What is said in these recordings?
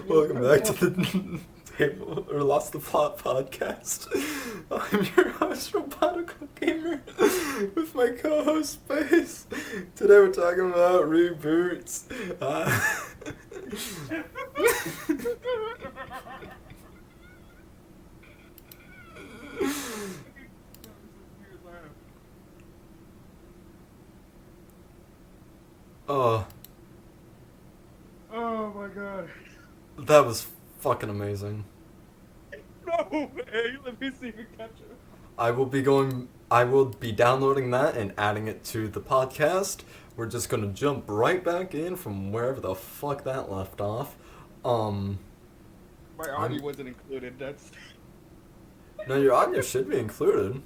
Welcome back to the Table or Lost the Plot podcast. I'm your host, Roboticalgamer, with my co-host Space. Today we're talking about reboots. Oh, Oh my god. that was fucking amazing. No way! Let me see if we catch it. I will be downloading that and adding it to the podcast. We're just gonna jump right back in from wherever the fuck that left off. My audio wasn't included. That's. No, your audio should be included.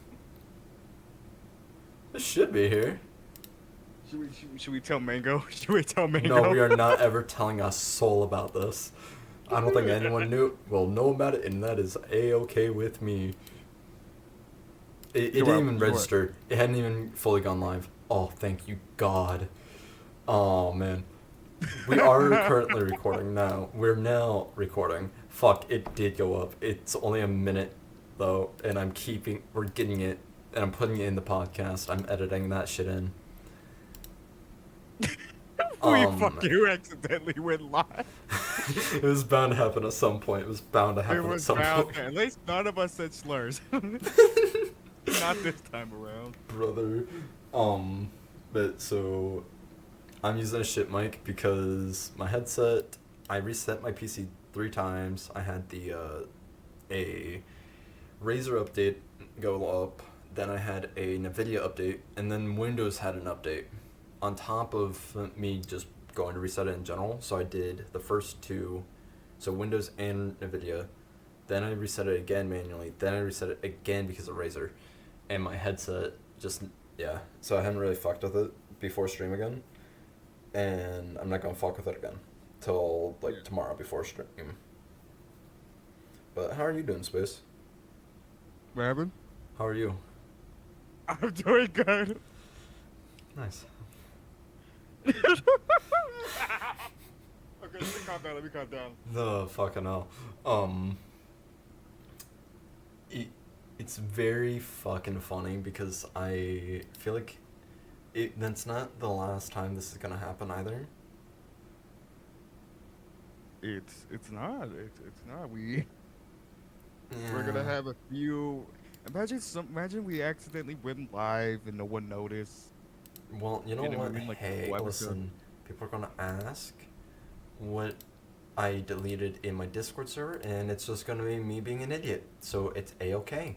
It should be here. Should we tell Mango? Should we tell Mango? No, we are not ever telling a soul about this. I don't think anyone will know about it, and that is A-okay with me. It didn't even register. It hadn't even fully gone live. Oh, thank you, God. Oh, man. We are currently recording now. We're now recording. Fuck, it did go up. It's only a minute, though, and we're getting it, and I'm putting it in the podcast. I'm editing that shit in. You accidentally went live. It was bound to happen at some point. It was bound to happen at some point. At least none of us said slurs. Not this time around. Brother. But so I'm using a shit mic because my headset, I reset my PC 3 times. I had a Razer update go up, then I had a NVIDIA update, and then Windows had an update on top of me just going to reset it in general. So I did the first two, so Windows and NVIDIA. Then I reset it again manually. Then I reset it again because of Razer. And my headset just, yeah. So I hadn't really fucked with it before stream again. And I'm not going to fuck with it again till tomorrow before stream. But how are you doing, Space? What happened? How are you? I'm doing good. Nice. Okay, let me calm down. The fucking hell. It's very fucking funny because I feel like that's not the last time this is gonna happen either. It's not. We're gonna have a few. Imagine we accidentally went live and no one noticed. Well, you know what? Like, hey, listen. People are gonna ask what I deleted in my Discord server, and it's just gonna be me being an idiot. So it's A-okay.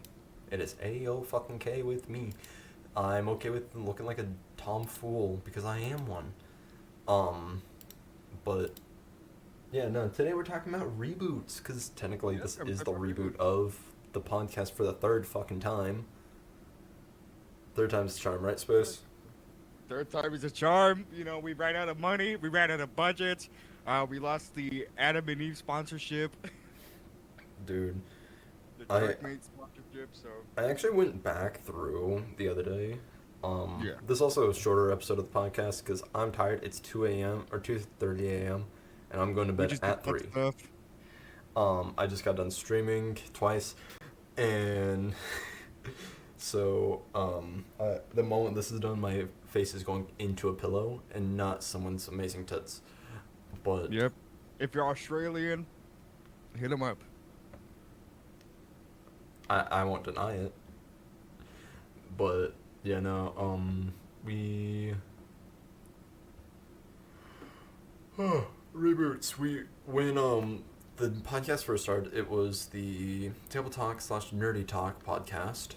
It is A-O-fucking-K with me. I'm okay with looking like a tomfool because I am one. But yeah, no. Today we're talking about reboots because technically this is the reboot of the podcast for the third fucking time. Third time's the charm, right, Space? Third time is a charm. You know, we ran out of money. We ran out of budget. We lost the Adam and Eve sponsorship. Dude. The Darkmate sponsorship, so. I actually went back through the other day. Yeah. This is also a shorter episode of the podcast because I'm tired. It's 2 a.m. or 2:30 a.m. and I'm going to bed at 3. I just got done streaming twice, and so the moment this is done, my face is going into a pillow and not someone's amazing tits. But yep, if you're Australian, hit them up. I won't deny it. But yeah, no, reboots. When the podcast first started, it was the Table Talk / Nerdy Talk podcast.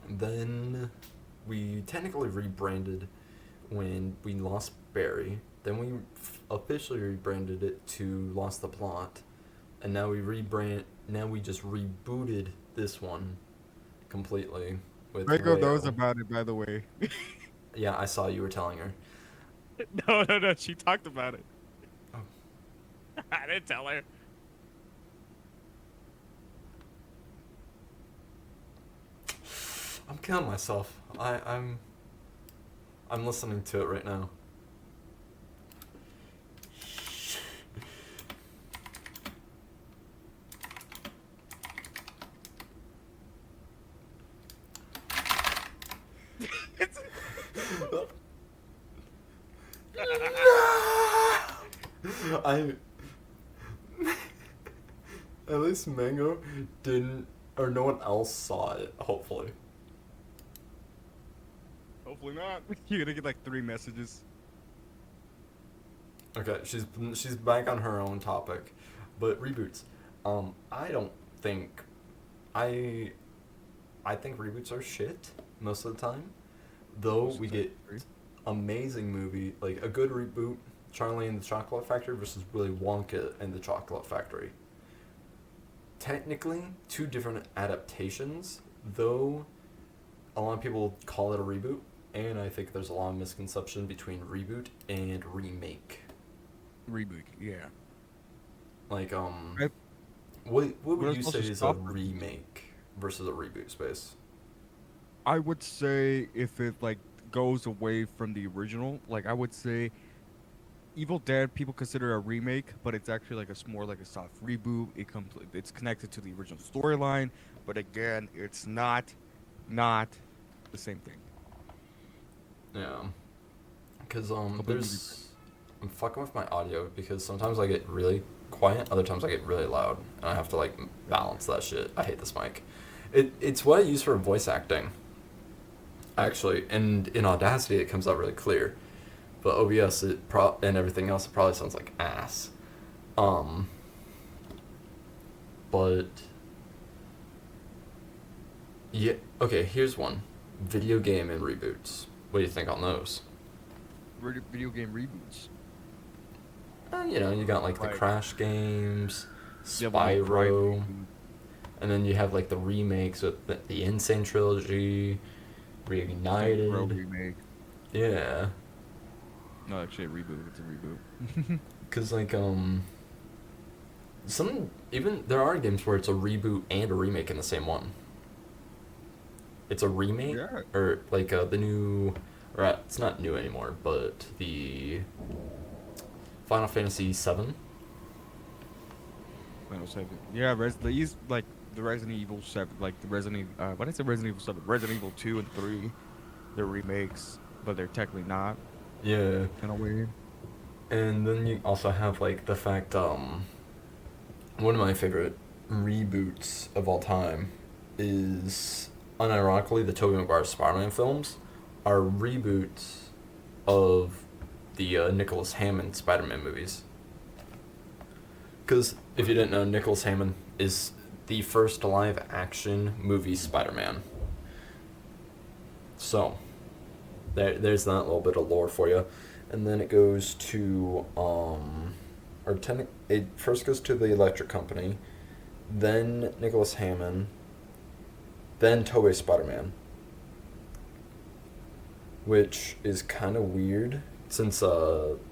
Then we technically rebranded when we lost Barry. Then we officially rebranded it to Lost the Plot. And now now we just rebooted this one completely. Rachel knows about it, by the way. Yeah, I saw you were telling her. No, she talked about it. Oh. I didn't tell her. I'm killing myself. I'm listening to it right now. I at least Mango didn't, or no one else saw it. Hopefully. Hopefully not. You're gonna get like 3 messages. Okay, she's back on her own topic, but reboots. I don't think I I think reboots are shit most of the time. Though Most of we the time, get agree. amazing movie, like a good reboot, Charlie and the Chocolate Factory versus Willy Wonka and the Chocolate Factory. Technically, two different adaptations, though a lot of people call it a reboot, and I think there's a lot of misconception between reboot and remake. Reboot, yeah. Like, I, what what would I'm you supposed say to is a stop. remake versus a reboot space? I would say if it like goes away from the original, like I would say Evil Dead people consider a remake, but it's actually like more like a soft reboot. It's connected to the original storyline, but again, it's not the same thing. Yeah, because Completely different. there's I'm fucking with my audio because sometimes I get really quiet, other times I get really loud, and I have to like balance that shit. I hate this mic. It's what I use for voice acting, actually, and in Audacity it comes out really clear, but OBS and everything else it probably sounds like ass. Um, but yeah, okay. Here's one: video game and reboots. What do you think on those? Video game reboots. You got like the Like Crash games, Devil May Cry Spyro, reboot. and then you have like the remakes with the Insane Trilogy, Saints Row Reignited. remake. Yeah, No, actually, a reboot. It's a reboot. because like some even there are games where it's a reboot and a remake in the same one. It's a remake Yeah. or like the new, or it's not new anymore, but the Final Fantasy VII. Final Seven. Yeah, these like the Resident Evil 7, like the Resident. What is it? Resident Evil 7, Resident Evil 2 and 3. They're remakes, but they're technically not Yeah, in a way. and then you also have like the fact one of my favorite reboots of all time is unironically the Tobey Maguire Spider-Man films are reboots of the Nicholas Hammond Spider-Man movies. Because if you didn't know, Nicholas Hammond is the first live-action movie Spider-Man. So there's that little bit of lore for you, and then it goes to it first goes to the Electric Company, then Nicholas Hammond, then Tobey Spider-Man, which is kind of weird since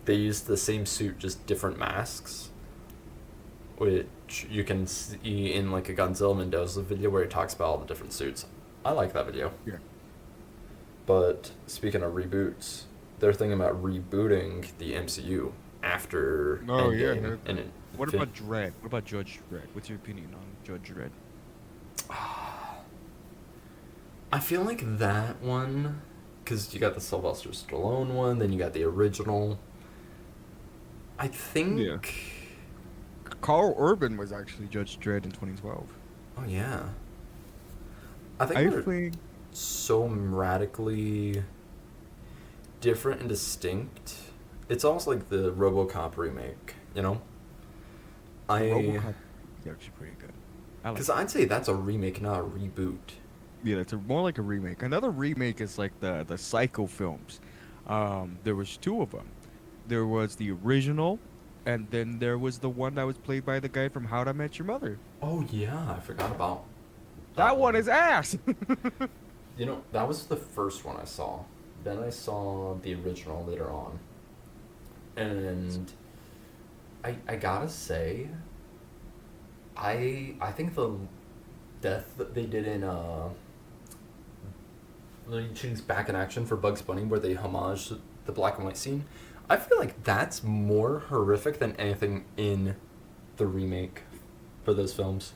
they use the same suit, just different masks, which you can see in like a Godzilla Mendoza video where he talks about all the different suits. I like that video. Yeah. But speaking of reboots, they're thinking about rebooting the MCU after Oh yeah. I Endgame heard and that. What about Dredd? What about Judge Dredd? What's your opinion on Judge Dredd? I feel like that one, because you got the Sylvester Stallone one, then you got the original. I think. Yeah. Carl Urban was actually Judge Dredd in 2012. Oh yeah. I think I they're think so radically different and distinct. It's almost like the RoboCop remake, you know? RoboCop is actually pretty good. I like Because it. I'd say that's a remake, not a reboot. Yeah, it's more like a remake. Another remake is like the Psycho films. There was 2 of them. There was the original, and then there was the one that was played by the guy from How I Met Your Mother. Oh yeah, I forgot about That one is ass. That was the first one I saw. Then I saw the original later on. And I gotta say, I think the death that they did in Looney Tunes Back in Action for Bugs Bunny, where they homage the black and white scene, I feel like that's more horrific than anything in the remake for those films.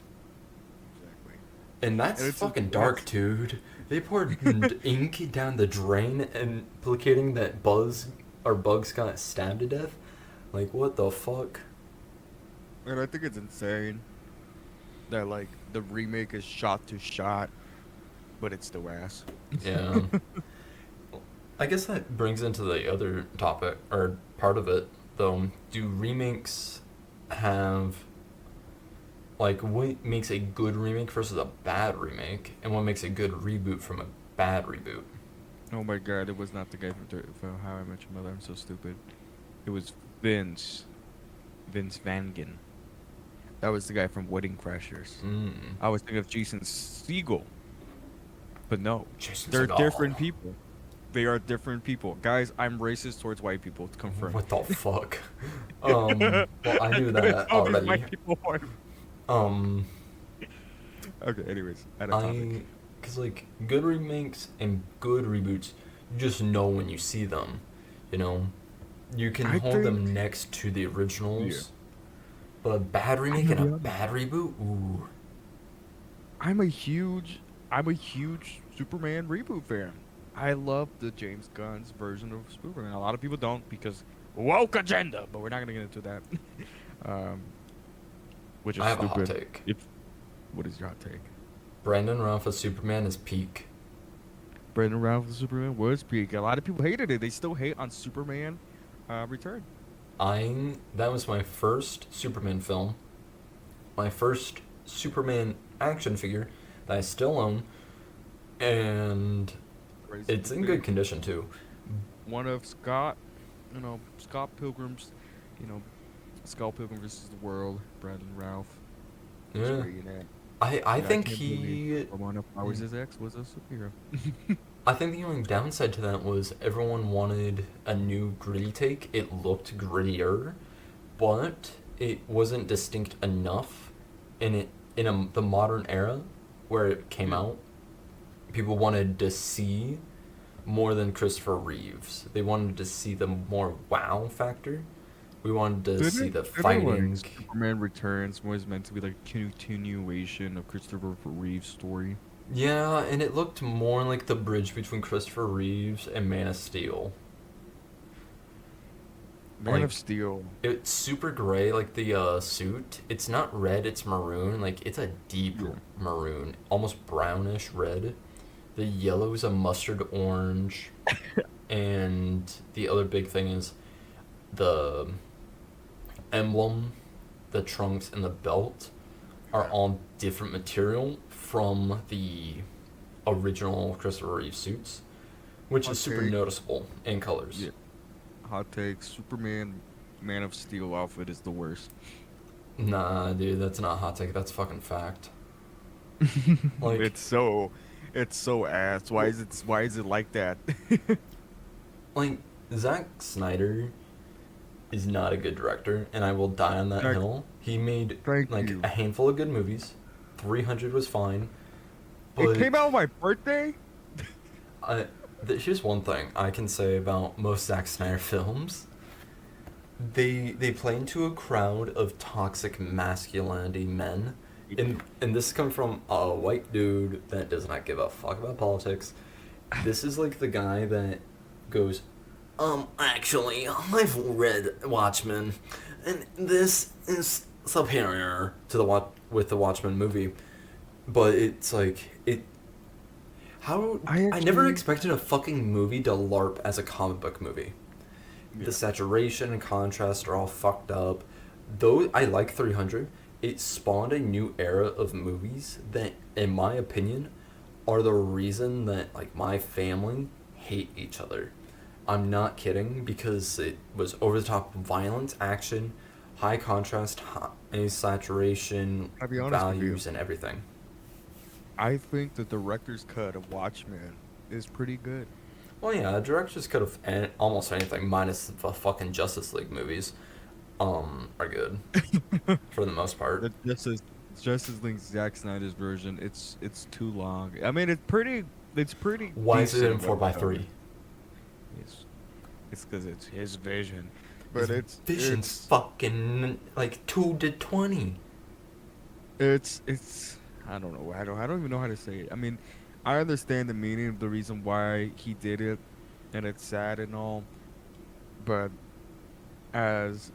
Exactly. And that's And it's fucking dark, dude. They poured ink down the drain implicating that Bugs got stabbed to death. Like, what the fuck? And I think it's insane that like the remake is shot to shot, but it's still ass. Yeah. I guess that brings into the other topic, or part of it, though. Do remakes have, like, what makes a good remake versus a bad remake, and what makes a good reboot from a bad reboot? Oh my god, it was not the guy from How I Met Your Mother. I'm so stupid. It was Vince. Vince Vangen. That was the guy from Wedding Crashers. Mm. I was thinking of Jason Segel, but no, Jason they're Segal. different people. They are different people, guys. I'm racist towards white people. It's confirmed. What the fuck? Well, I knew that All these white already. people are. Um, Okay. Anyways, out of I, topic. cause like good remakes and good reboots, you just know when you see them. You know, you can I hold think. them next to the Yeah. originals, but a bad I'm remake gonna and a be honest. bad reboot, ooh. I'm a huge. I'm a huge Superman reboot fan. I love the James Gunn's version of Superman. A lot of people don't because woke agenda, but we're not gonna get into that. um, which is I have a hot stupid. take. If what is your hot take? Brandon Routh as Superman is peak. Brandon Routh as Superman was peak. A lot of people hated it. They still hate on Superman Return. That was my first Superman film, my first Superman action figure that I still own, and Crazy it's to in good think. condition too. One of Scott, Scott Pilgrim's, you know, Scott Pilgrim versus the World. Brandon Routh was Yeah, great in it. I Yeah, I think can't believe he. Ramona Flowers' ex was a superhero. I think the only downside to that was everyone wanted a new gritty take. It looked grittier, but it wasn't distinct enough the modern era where it came Yeah. out. People wanted to see more than Christopher Reeves. They wanted to see the more wow factor. We wanted to see the Didn't like fighting. Superman Returns was meant to be like continuation of Christopher Reeve's story. Yeah, and it looked more like the bridge between Christopher Reeves and Man of Steel. Man of Like, Steel. it's super gray, like the suit. It's not red, it's maroon. Like, it's a deep Yeah. maroon, almost brownish red. The yellow is a mustard orange. And the other big thing is the emblem, the trunks, and the belt are all different material from the original Christopher Reeve suits, which is Hot super take. noticeable in colors. Yeah. Hot take. Superman Man of Steel outfit is the worst. Nah, dude, that's not a hot take. That's fucking fact. Like, it's so it's so ass. Why is it like that? like Zack Snyder is not a good director, and I will die on that Jack, hill. He made thank like you. a handful of good movies. 300 was fine, It but came out on my birthday? I, here's one thing I can say about most Zack Snyder films. They play into a crowd of toxic masculinity men. And this comes from a white dude that does not give a fuck about politics. This is like the guy that goes, actually, I've read Watchmen, and this is superior to with the Watchmen movie. But it's like how I I never actually expected a fucking movie to LARP as a comic book movie. The Yeah. saturation and contrast are all fucked up. Though I like 300, it spawned a new era of movies that, in my opinion, are the reason that like my family hate each other. I'm not kidding because it was over the top violence, action, high contrast, high saturation, I'll be honest with you. values, and everything. I think the director's cut of Watchmen is pretty good. Well, yeah, directors could have almost anything minus the fucking Justice League movies. Are good for the most part. The Justice League Zack Snyder's version, it's too long. I mean, it's pretty Why is it in decent four well by done. three? It's it's because it's his vision, His but it's vision's it's fucking like 2 to 20. it's I don't know. I don't even know how to say it. I mean, I understand the meaning of the reason why he did it, and it's sad and all, but as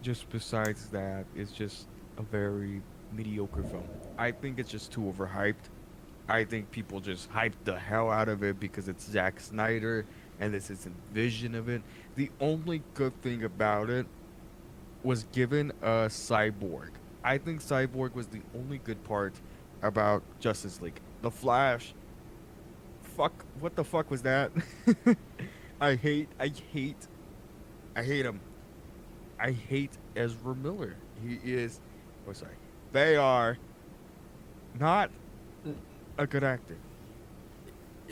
just besides that, it's just a very mediocre film. I think it's just too overhyped. I think people just hype the hell out of it because it's Zack Snyder and this isn't vision of it. The only good thing about it was given a Cyborg. I think Cyborg was the only good part about Justice League. The Flash, fuck, what the fuck was that? I hate him. I hate Ezra Miller. He is, oh sorry, they are not a good actor.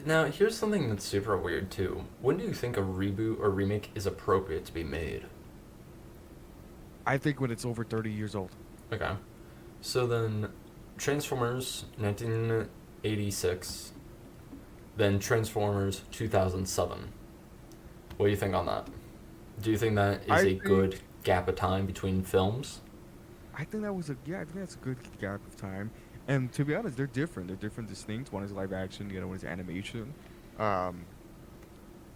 Now, here's something that's super weird too. When do you think a reboot or remake is appropriate to be made? I think when it's over 30 years old. Okay. So then, Transformers 1986, then Transformers 2007. What do you think on that? Do you think that is a good gap of time between films? I think that was a yeah. I think that's a good gap of time. And to be honest, they're different. They're different, distinct. One is live action. The other one is animation. Um,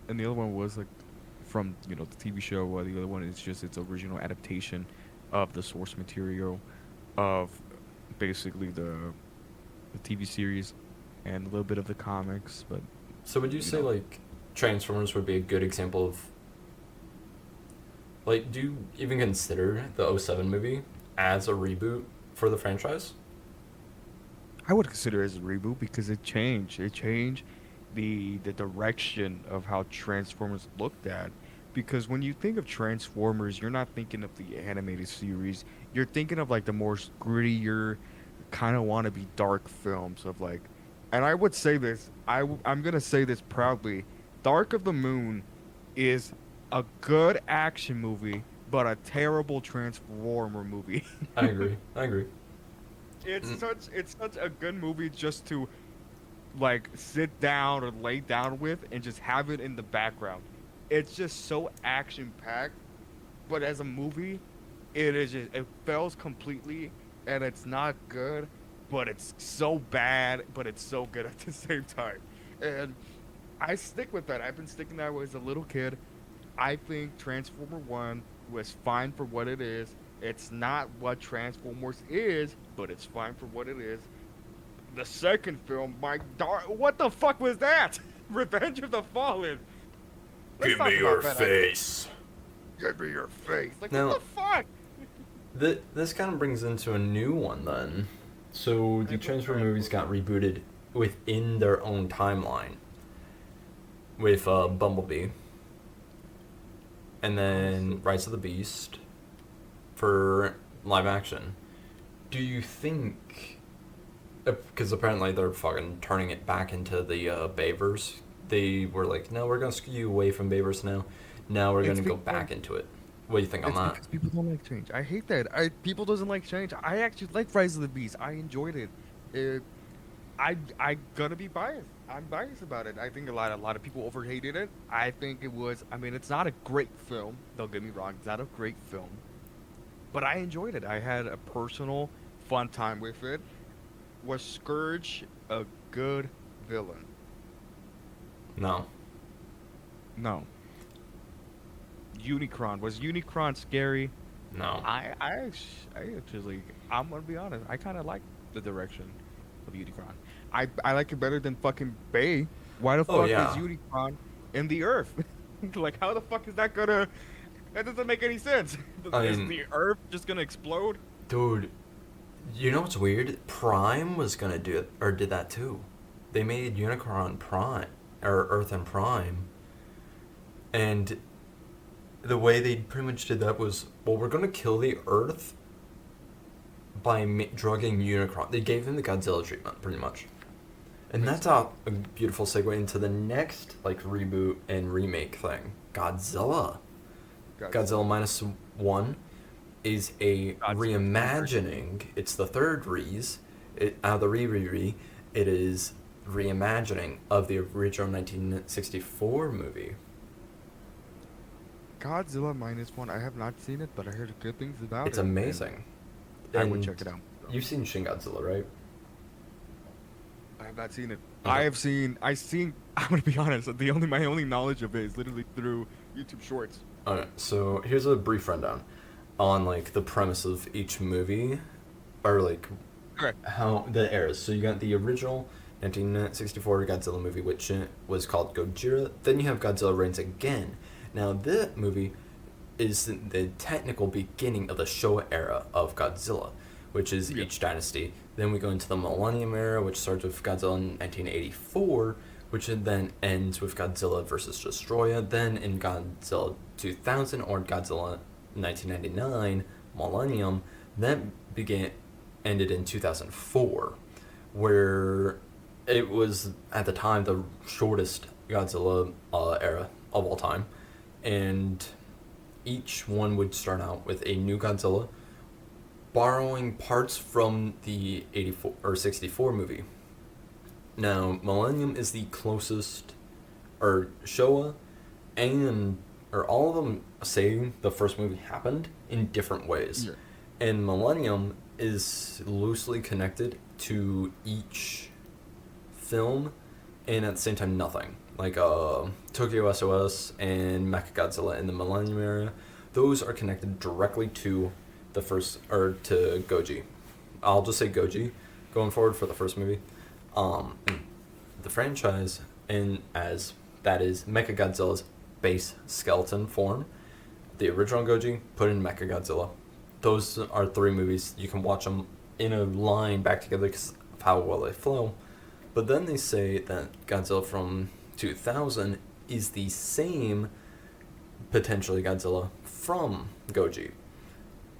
and the other one was like from the TV show. While the other one is just its original adaptation of the source material of basically the TV series and a little bit of the comics. But So would you you say know, like Transformers would be a good example of like do you even consider the '07 movie as a reboot for the franchise? I would consider it as a reboot because it changed. It changed the direction of how Transformers looked at. Because when you think of Transformers, you're not thinking of the animated series. You're thinking of like the more grittier, kind of want to be dark films of like. And I would say this. I'm gonna say this proudly. Dark of the Moon is a good action movie, but a terrible Transformer movie. I agree. I agree. Mm, It's such a good movie just to like sit down or lay down with and just have it in the background. It's just so action packed, but as a movie, it fails completely and it's not good, but it's so bad, but it's so good at the same time. And I stick with that. I've been sticking that way as a little kid. I think Transformer 1 was fine for what it is. It's not what Transformers is, but it's fine for what it is. The second film, what the fuck was that? Revenge of the Fallen. Let's Give me talk your about that. face. Give me your face. Like, what Now, the fuck? this kind of brings into a new one then. So the Transformer movies got rebooted within their own timeline with Bumblebee, and then Rise of the Beast for live action. Do you think? Because apparently they're fucking turning it back into the Bayverse. They were like, no, we're gonna skew away from Bayverse now. Now we're It's gonna go because back into it. What do you think on it's that? because people don't like change. I hate that. People doesn't like change. I actually like Rise of the Beast. I enjoyed it. It I gonna be biased. I'm biased about it. I think a lot of people overhated it. I think it was. I mean, it's not a great film. Don't get me wrong. It's not a great film, but I enjoyed it. I had a personal fun time with it. Was Scourge a good villain? No. No. Unicron, was Unicron scary? No. I actually, I'm gonna be honest. I kind of like the direction of Unicron. I like it better than fucking Bay. Why the Oh fuck is yeah. Unicron in the Earth? Like, how the fuck is that gonna? That doesn't make any sense. I Is mean, the Earth just gonna explode? dude, you know what's weird? Prime was gonna do it, or did that too. They made Unicron Prime, or Earth and Prime, and the way they pretty much did that was, well, we're gonna kill the Earth by drugging Unicron. They gave him the Godzilla treatment, pretty much. And Makes that's a beautiful segue into the next like reboot and remake thing. Godzilla. Godzilla minus one is a Godzilla reimagining. It's the third the re. It is reimagining of the original 1964 movie. Godzilla minus one. I have not seen it, but I heard good things about It's it. amazing. I would And check it out. you've seen Shin Godzilla, right? I have not seen it. Okay. I've seen. I'm gonna be honest. My only knowledge of it is literally through YouTube Shorts. Alright, so here's a brief rundown. on like the premise of each movie, or like Okay. how the eras. So you got the original 1964 Godzilla movie, which was called Gojira. Then you have Godzilla Reigns Again. Now that movie is the technical beginning of the Showa era of Godzilla, which is Yeah. each dynasty. Then we go into the Millennium era, which starts with Godzilla in 1984, which then ends with Godzilla versus Destroyer. Then in Godzilla 2000 or Godzilla 1999 Millennium, that began ended in 2004, where it was at the time the shortest Godzilla era of all time, and each one would start out with a new Godzilla, borrowing parts from the 84 or 64 movie. Now, Millennium is the closest, or Showa, and or all of them say the first movie happened in different ways, Yeah. and Millennium is loosely connected to each film, and at the same time nothing. Like Tokyo SOS and Mechagodzilla in the Millennium era, those are connected directly to the first, or to Goji. I'll just say Goji going forward for the first movie. The franchise, and as that is Mechagodzilla's base skeleton form, the original Goji put in Mechagodzilla. Those are three movies. You can watch them in a line back together because of how well they flow. But then they say that Godzilla from 2000 is the same, potentially, Godzilla from Goji,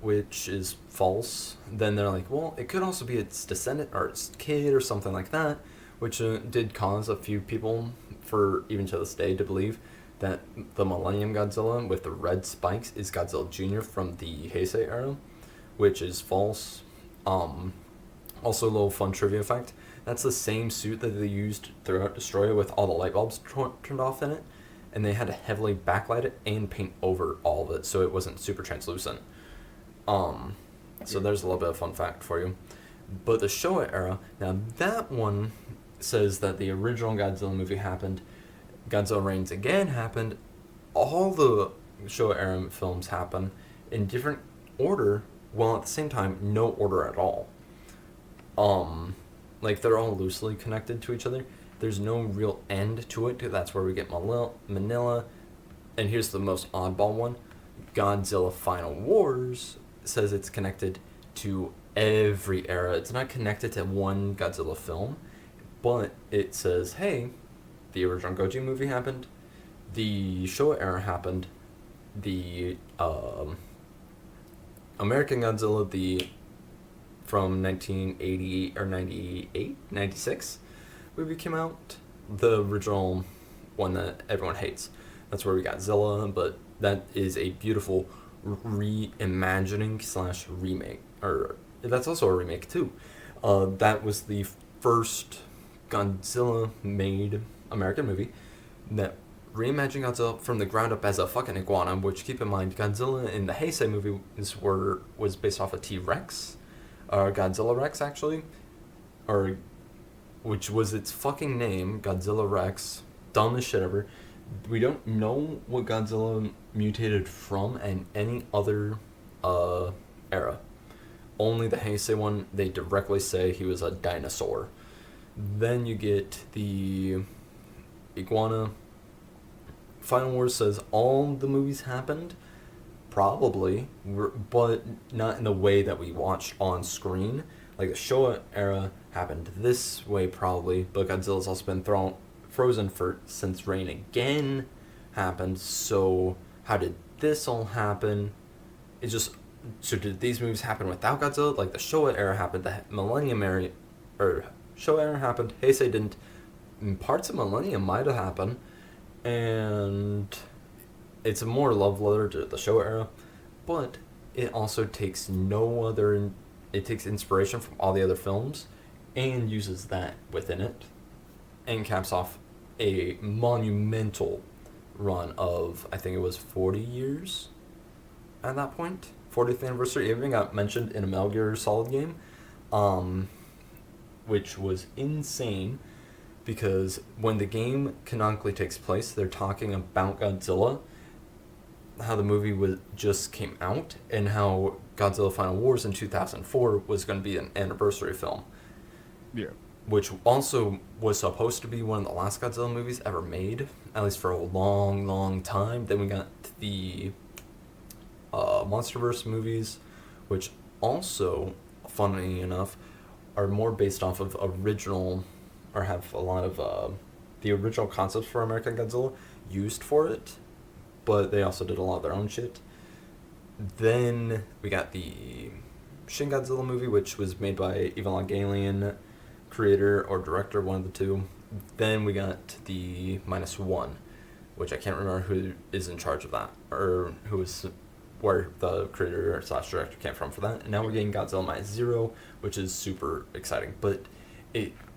which is false. Then they're like, well, it could also be its descendant or its kid or something like that, which did cause a few people, for even to this day, to believe that the Millennium Godzilla with the red spikes is Godzilla Jr. from the Heisei era, which is false. Also, a little fun trivia fact: that's the same suit that they used throughout Destroyer with all the light bulbs turned off in it, and they had to heavily backlight it and paint over all of it so it wasn't super translucent. So there's a little bit of fun fact for you. But the Showa era, now that one says that the original Godzilla movie happened, Godzilla Reigns Again happened, all the Showa era films happen in different order, while at the same time no order at all. Like they're all loosely connected to each other. There's no real end to it. That's where we get Manila. And here's the most oddball one: Godzilla Final Wars says it's connected to every era. It's not connected to one Godzilla film, but it says, hey, the original Goji movie happened, the Showa era happened, the American Godzilla, the from 1980 or 98, 96 movie came out, the original one that everyone hates. That's where we got Zilla, but that is a beautiful reimagining slash remake, or that's also a remake too. That was the first Godzilla made American movie that reimagined Godzilla from the ground up as a fucking iguana, which, keep in mind, Godzilla in the Heisei movie was based off a T-Rex, Godzilla Rex actually, or which was its fucking name, Godzilla Rex, dumbest shit ever. We don't know what Godzilla mutated from in any other era. Only the Heisei one, they directly say he was a dinosaur. Then you get the iguana. Final Wars says all the movies happened, probably, but not in the way that we watched on screen. Like the Showa era happened this way probably, but Godzilla's also been frozen since Reign Again happened. So how did this all happen? So did these movies happen without Godzilla? Like the Showa era happened, the Millennium era, or Showa era happened, Heisei didn't. Parts of Millennium might have happened, and it's a more love letter to the Showa era, but it also takes it takes inspiration from all the other films and uses that within it, and caps off a monumental run of, I think it was 40 years at that point. 40th anniversary. It even got mentioned in a Metal Gear Solid game, which was insane, because when the game canonically takes place, they're talking about Godzilla. how the movie was just came out and how Godzilla Final Wars in 2004 was going to be an anniversary film, Yeah. which also was supposed to be one of the last Godzilla movies ever made, at least for a long, long time. Then we got the MonsterVerse movies, which also, funnily enough, are more based off of original, or have a lot of the original concepts for American Godzilla used for it, but they also did a lot of their own shit. Then we got the Shin Godzilla movie, which was made by Evangelion creator or director, one of the two. Then we got the -1, which I can't remember who is in charge of that, or who is where the creator slash director came from for that. And now we're getting Godzilla -0, which is super exciting. But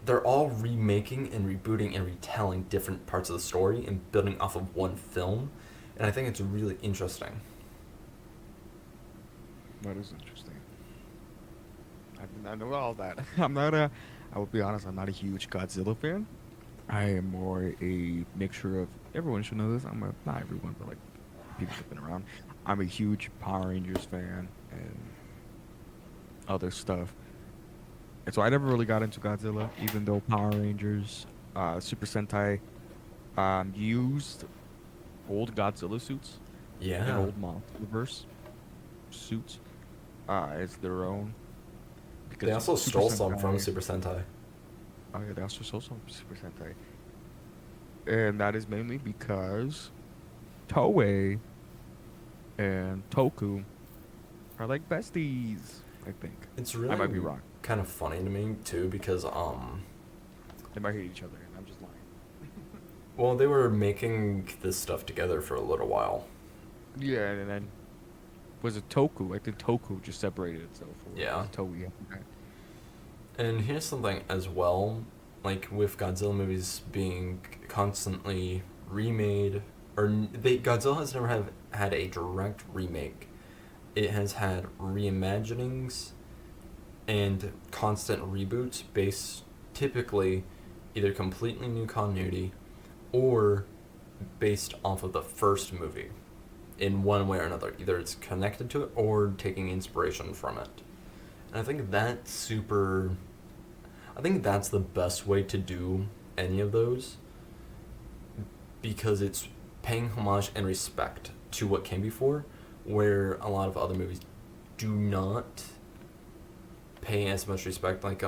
they're all remaking and rebooting and retelling different parts of the story and building off of one film. And I think it's really interesting. That is interesting. I did not know all that. I will be honest, I'm not a huge Godzilla fan. I am more a mixture of, everyone should know this. Not everyone, but like people who've been around. I'm a huge Power Rangers fan and other stuff. And so I never really got into Godzilla, even though Power Rangers, Super Sentai, used old Godzilla suits and Yeah. old Monsterverse suits as their own. Because They also Super stole some from Sentai- Super Sentai. Oh yeah, they also stole some Super Sentai, and that is mainly because Toei and Toku are like besties. I think It's I might be really wrong. kind of funny to me too because They might hate each other, and I'm just lying. well, they were making this stuff together for a little while. Yeah, and then was it Toku? I think Toku just separated itself. Or Yeah. was it Toei after that? And here's something as well, like with Godzilla movies being constantly remade, or Godzilla has never had a direct remake. It has had reimaginings and constant reboots based typically either completely new continuity or based off of the first movie in one way or another. Either it's connected to it or taking inspiration from it. And I think that's the best way to do any of those because it's paying homage and respect to what came before, where a lot of other movies do not pay as much respect. Like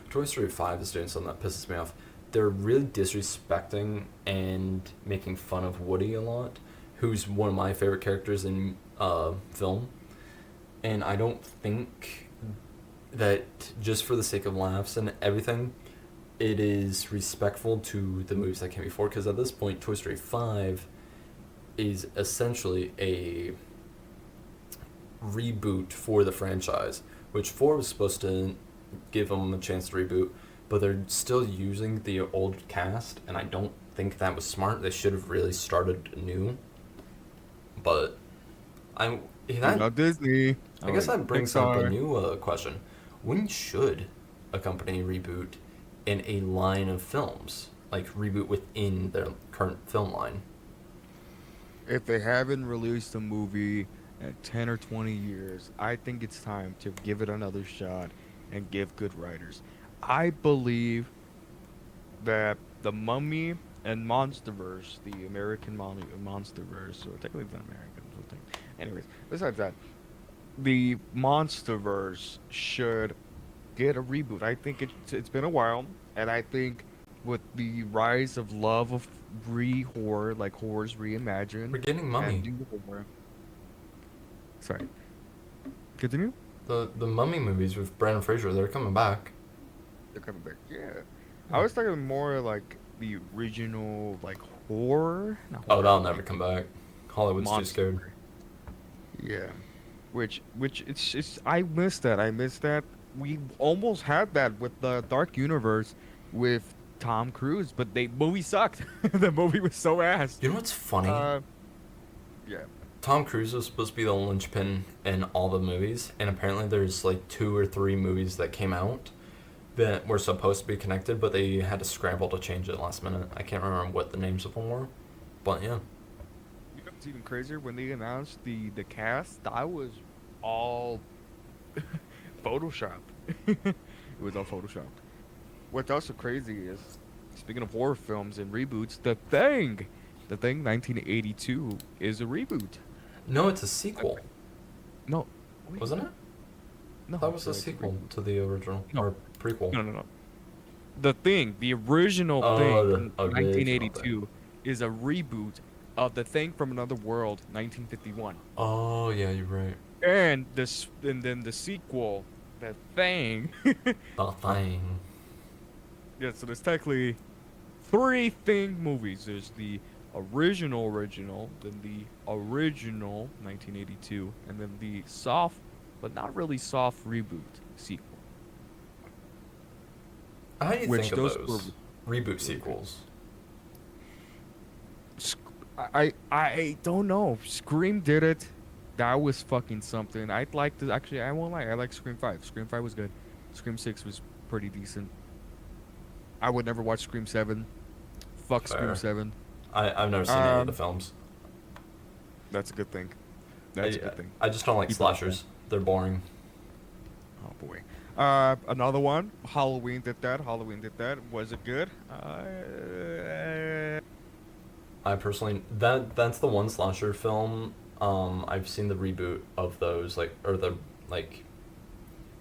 Toy Story 5 is doing something that pisses me off. They're really disrespecting and making fun of Woody a lot, who's one of my favorite characters in film. And I don't think that just for the sake of laughs and everything, it is respectful to the movies that came before. Because at this point, Toy Story 5 is essentially a reboot for the franchise, which 4 was supposed to give them a chance to reboot, but they're still using the old cast, and I don't think that was smart. They should have really started new. But Disney. I guess that brings up a Pixar. new question. When should a company reboot in a line of films? Like, reboot within their current film line? If they haven't released a movie in 10 or 20 years, I think it's time to give it another shot and give good writers. I believe that The Mummy and Monsterverse, the American Monsterverse, or technically it's not American, something. Anyways, besides that, the Monsterverse should get a reboot. I think it's been a while, and I think with the rise of love of horror, like horrors reimagined, We're getting Mummy. and new horror. Sorry. Continue. The Mummy movies with Brandon Fraser, they're coming back. They're coming back. Yeah. I was thinking more like the original, like horror. Not Oh, horror, that'll like, never come back. Hollywood's too scared. monster. Yeah. Which it's I miss that. I miss that. We almost had that with the Dark Universe with Tom Cruise, but the movie sucked. The movie was so ass. You know what's funny? Yeah. Tom Cruise was supposed to be the linchpin in all the movies, and apparently there's like 2 or 3 movies that came out that were supposed to be connected, but they had to scramble to change it last minute. I can't remember what the names of them were, but yeah. what's even crazier, when they announced the cast, that was all photoshopped. It was all photoshopped. What's also crazy is, speaking of horror films and reboots, The Thing 1982 is a reboot. No, it's a sequel, No, wait, wasn't it? no, That was a it's a sequel reboot. to the original No, or prequel. no. The Thing, the original Oh, Thing the from original thing. 1982, is a reboot of The Thing from Another World, 1951. Oh yeah, you're right. And then the sequel, The Thing. The Thing. Yeah, so there's technically three Thing movies. There's the original, then the original 1982, and then the soft, but not really soft reboot sequel. How do you Which think of those were those reboot sequels? Sc- I don't know. Scream did it. That was fucking something. I'd like to actually. I won't lie. I like Scream 5. Scream 5 was good. Scream 6 was pretty decent. I would never watch Scream 7. Fuck Scream Fair. 7. I've never seen any of the Um, films. that's a good thing. That's a good thing. I just don't like Keep it up, slashers. They're boring. Oh boy. Another one. Halloween did that. Halloween did that. Was it good? I personally that's the one slasher film. I've seen the reboot of those like or the like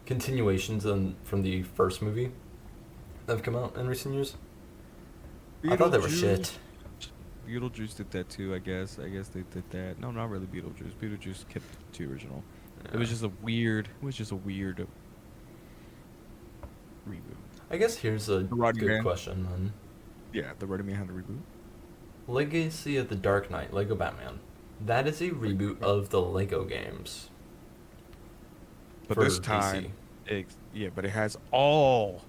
continuations from the first movie that have come out in recent years. I thought they were shit. Beetlejuice did that too, I guess. I guess they did that. No, not really Beetlejuice. Beetlejuice kept the original. It was Yeah. just a weird. It was just a weird reboot. I guess here's a The Roddy good Man. question then. Yeah, the Roddy Man had a reboot. Legacy of the Dark Knight, Lego Batman. That is a reboot of the Lego games. But for this time, PC. yeah, but it has all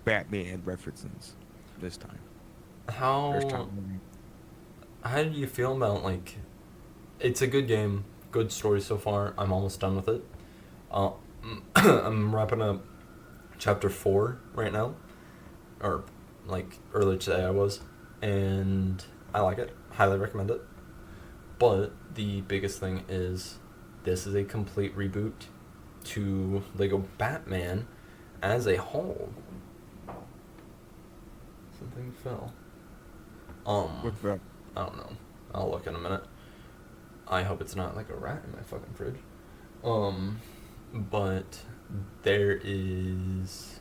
Batman references. This time. First How time. how do you feel about like it's a good game, good story so far. I'm almost done with it. Uh, I'm wrapping up chapter 4 right now, or like earlier today I was, and I like it. Highly recommend it. But the biggest thing is this is a complete reboot to Lego Batman as a whole. Something fell. What's that? I don't know. I'll look in a minute. I hope it's not like a rat in my fucking fridge. But there is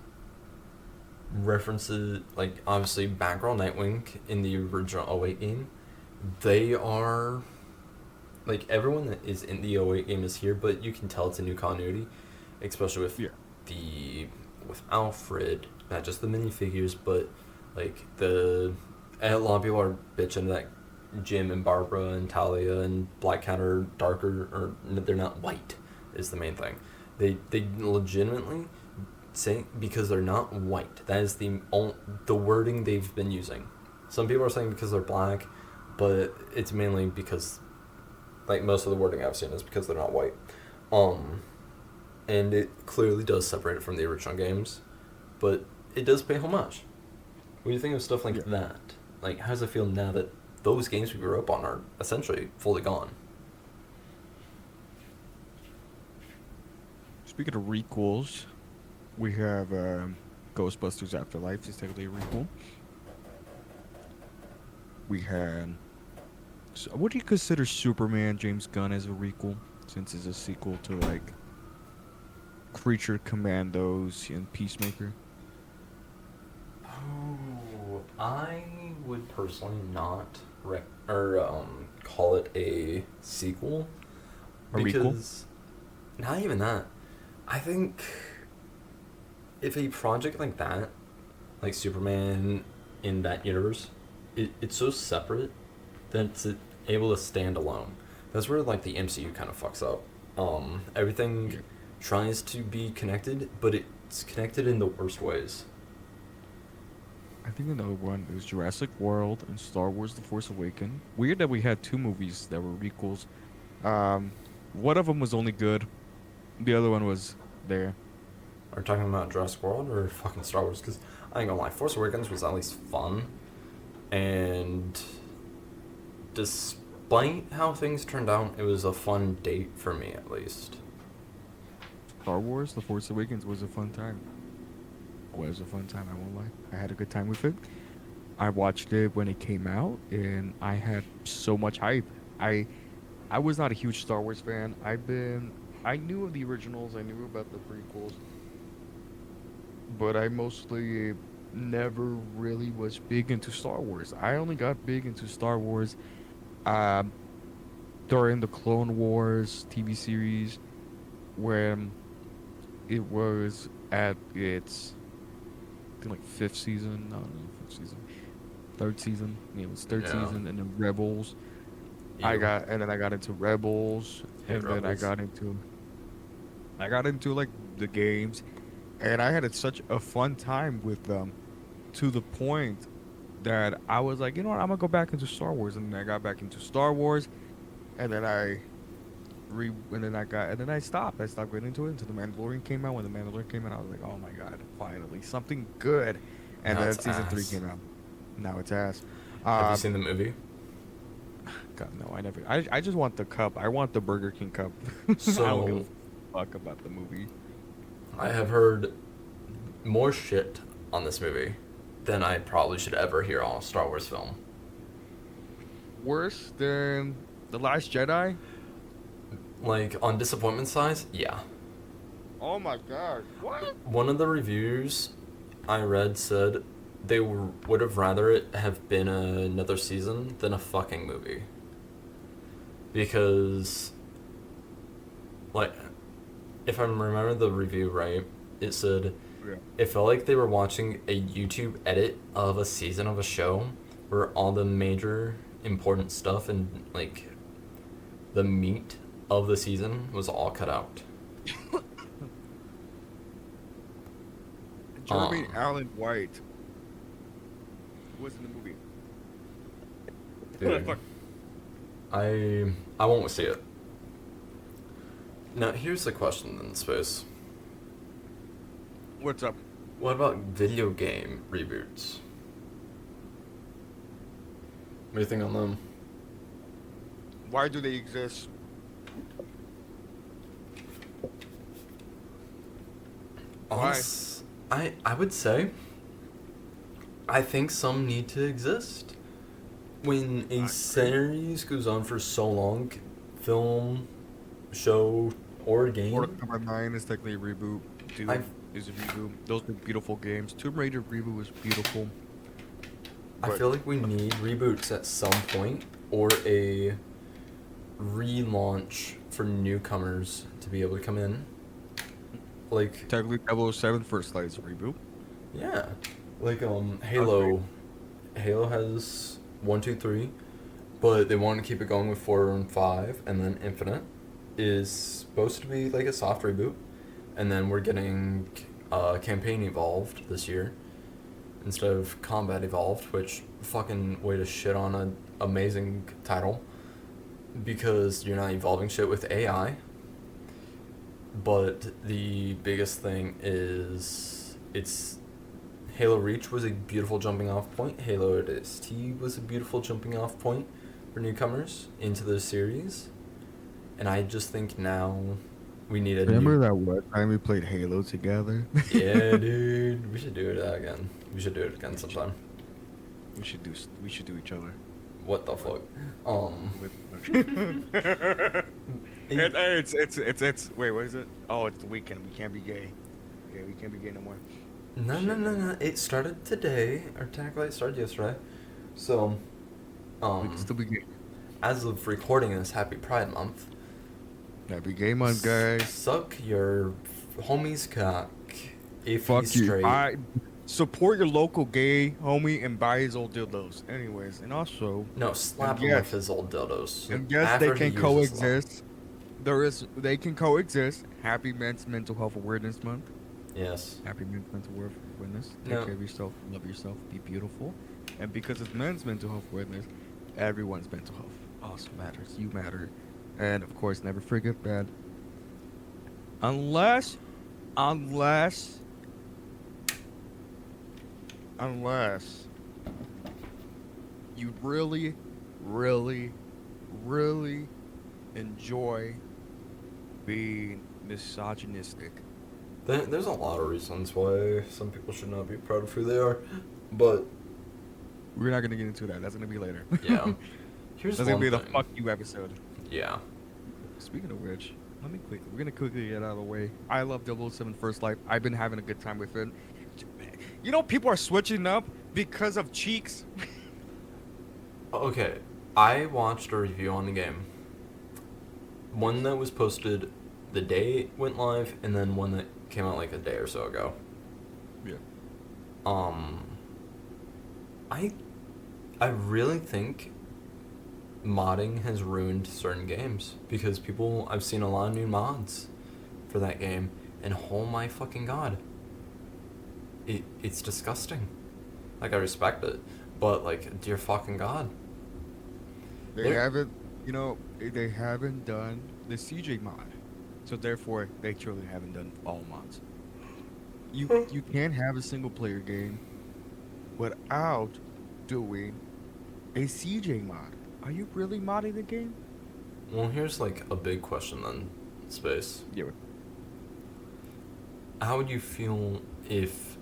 references like obviously Batgirl, Nightwing in the original '08 game. They are like everyone that is in the '08 game is here, but you can tell it's a new continuity, especially with Yeah. the with Alfred, not just the minifigures, but like the and a lot of people are bitching that Jim and Barbara and Talia and Black Cat are darker or they're not white is the main thing. They legitimately say because they're not white. That is the wording they've been using. Some people are saying because they're black, but it's mainly because like most of the wording I've seen is because they're not white. And it clearly does separate it from the original games, but it does pay homage. What do you think of stuff like Yeah. that? Like, how does it feel now that those games we grew up on are essentially fully gone? Speaking of requels, we have Ghostbusters Afterlife is technically a requel. We had. So what do you consider Superman James Gunn as a requel? Since it's a sequel to like Creature Commandos and Peacemaker. Oh, I would personally not call it a sequel A requel? because not even that. I think if a project like that, like Superman in that universe, it's so separate that it's able to stand alone. That's where like the MCU kind of fucks up. Everything Yeah. tries to be connected, but it's connected in the worst ways. I think another one is Jurassic World and Star Wars: The Force Awakens. Weird that we had two movies that were requels. One of them was only good. The other one was there. Are we talking about Jurassic World or fucking Star Wars? Because I ain't gonna lie, Force Awakens was at least fun, and despite how things turned out, it was a fun date for me at least. Star Wars: The Force Awakens was a fun time. Was a fun time. I won't lie. I had a good time with it. I watched it when it came out, and I had so much hype. I I was not a huge Star Wars fan. I knew of the originals. I knew about the prequels, but I mostly never really was big into Star Wars. I only got big into Star Wars um, during the Clone Wars TV series when it was at its I think like fifth season. No, fifth season, third season. Yeah, it was third Yeah. season, and then Rebels. You And then I got into Rebels, hate and then Rebels. I got into like the games, and I had such a fun time with them to the point that I was like, you know what, I'm gonna go back into Star Wars, and then I got back into Star Wars, and then and then I stopped. I stopped getting into it until the Mandalorian came out. When the Mandalorian came out, I was like, oh my god, finally something good. And Now then it's season 3 ass. came out. Now it's ass. Have you Um, seen the movie? God, no, I never. I just want the cup. I want the Burger King cup. I don't give a So fuck about the movie. I have heard more shit on this movie than I probably should ever hear on a Star Wars film. Worse than The Last Jedi? Like on disappointment size, yeah. Oh my god. What? One of the reviews I read said they would have rather it have been another season than a fucking movie. Because, like, if I remember the review right, it said Yeah. it felt like they were watching a YouTube edit of a season of a show where all the major important stuff and, like, the meat of the season was all cut out. Jeremy Um, Allen White was in the movie. Dude, Fuck. I won't see it. Now, here's the question in space. What's up? What about video game reboots? What do you think on them? Why do they exist? Why? I would say I think some need to exist. When a I agree. series goes on for so long, film, show, or Mortal game, Kombat 9 is technically a reboot. I Doom is a reboot. Those were beautiful games. Tomb Raider reboot was beautiful. I But feel like we need reboots at some point or a relaunch for newcomers to be able to come in. Like, technically 007 First Light is a reboot. yeah, like Agree. Halo has 1, 2, 3, but they want to keep it going with 4 and 5, and then Infinite is supposed to be like a soft reboot, and then we're getting campaign evolved this year instead of combat evolved, which fucking way to shit on an amazing title because you're not evolving shit with AI. But the biggest thing is it's Halo Reach was a beautiful jumping off point. Halo ODST was a beautiful jumping off point for newcomers into the series. And I just think now we need a new. Remember that one time we played Halo together? Yeah, dude. We should do it again. We should do it again We should, sometime. we should do each other. What the fuck? Um. With it- it's wait, what is it? Oh, it's the weekend. We can't be gay. Yeah, we can't be gay no more. no, no, Shit, no, man. no. It started today, or technically it started yesterday. So, We can still be gay. as of recording this, Happy Pride Month. Happy gay month, guys. Suck your homie's cock if Fuck he's you. straight. I support your local gay homie and buy his old dildos. Anyways, and also, No, slap and him yes, with his old dildos. and yes, After they he can uses them. coexist. They can coexist. Happy Men's Mental Health Awareness Month. Yes. Happy Men's Mental Health Awareness. Take No. care of yourself. Love yourself. Be beautiful. And because it's Men's Mental Health Awareness, everyone's mental health also matters. You matter. And of course, never forget that. Unless, unless, unless you really, really, really enjoy being misogynistic. There's a lot of reasons why some people should not be proud of who they are, but We're not gonna get into that. That's gonna be later. yeah. Here's That's gonna one be the thing. fuck you episode. Yeah. Speaking of which, we're gonna quickly get out of the way. I love 007 First Life. I've been having a good time with it. You know, people are switching up because of cheeks. Okay, I watched a review on the game. One that was posted the day it went live, and then one that came out like a day or so ago. Yeah. Um, I, I really think modding has ruined certain games because I've seen a lot of new mods for that game, and oh my fucking god, it's disgusting. Like, I respect it, but like, dear fucking god. They haven't, they haven't done the CJ mod. So therefore, they truly haven't done all mods. You can't have a single player game without doing a CJ mod. Are you really modding the game? Well, here's like a big question then, Space. Yeah. How would you feel if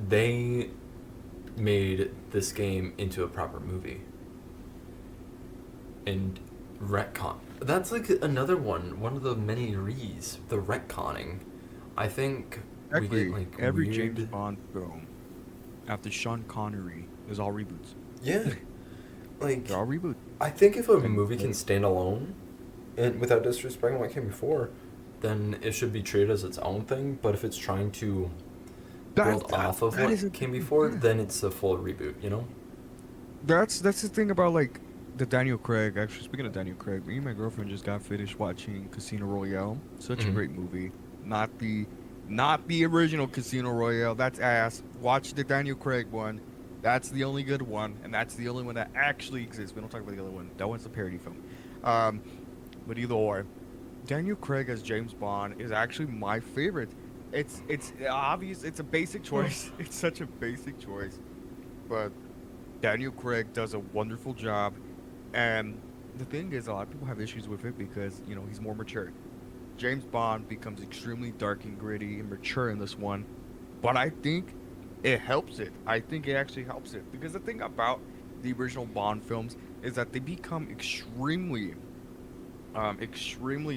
they made this game into a proper movie? And retcon. That's like another one of the many re's, the retconning. I think we get like Every weird... James Bond film after Sean Connery is all reboots. Yeah. Like, They're all reboots. I think if a And movie can stand alone, and without disrespecting what came before, then it should be treated as its own thing. But if it's trying to build off of what came before, then it's a full reboot, you know? That's the thing about like the Daniel Craig. Actually, speaking of Daniel Craig, me and my girlfriend just got finished watching Casino Royale. Such a great movie. Not the original Casino Royale. That's ass. Watch the Daniel Craig one. That's the only good one, and that's the only one that actually exists. We don't talk about the other one. That one's a parody film. But either or, Daniel Craig as James Bond is actually my favorite. It's obvious. It's a basic choice. It's such a basic choice, but Daniel Craig does a wonderful job. And the thing is, a lot of people have issues with it because he's more mature. James Bond becomes extremely dark and gritty and mature in this one, but I think it helps it. I think it actually helps it because the thing about the original Bond films is that they become extremely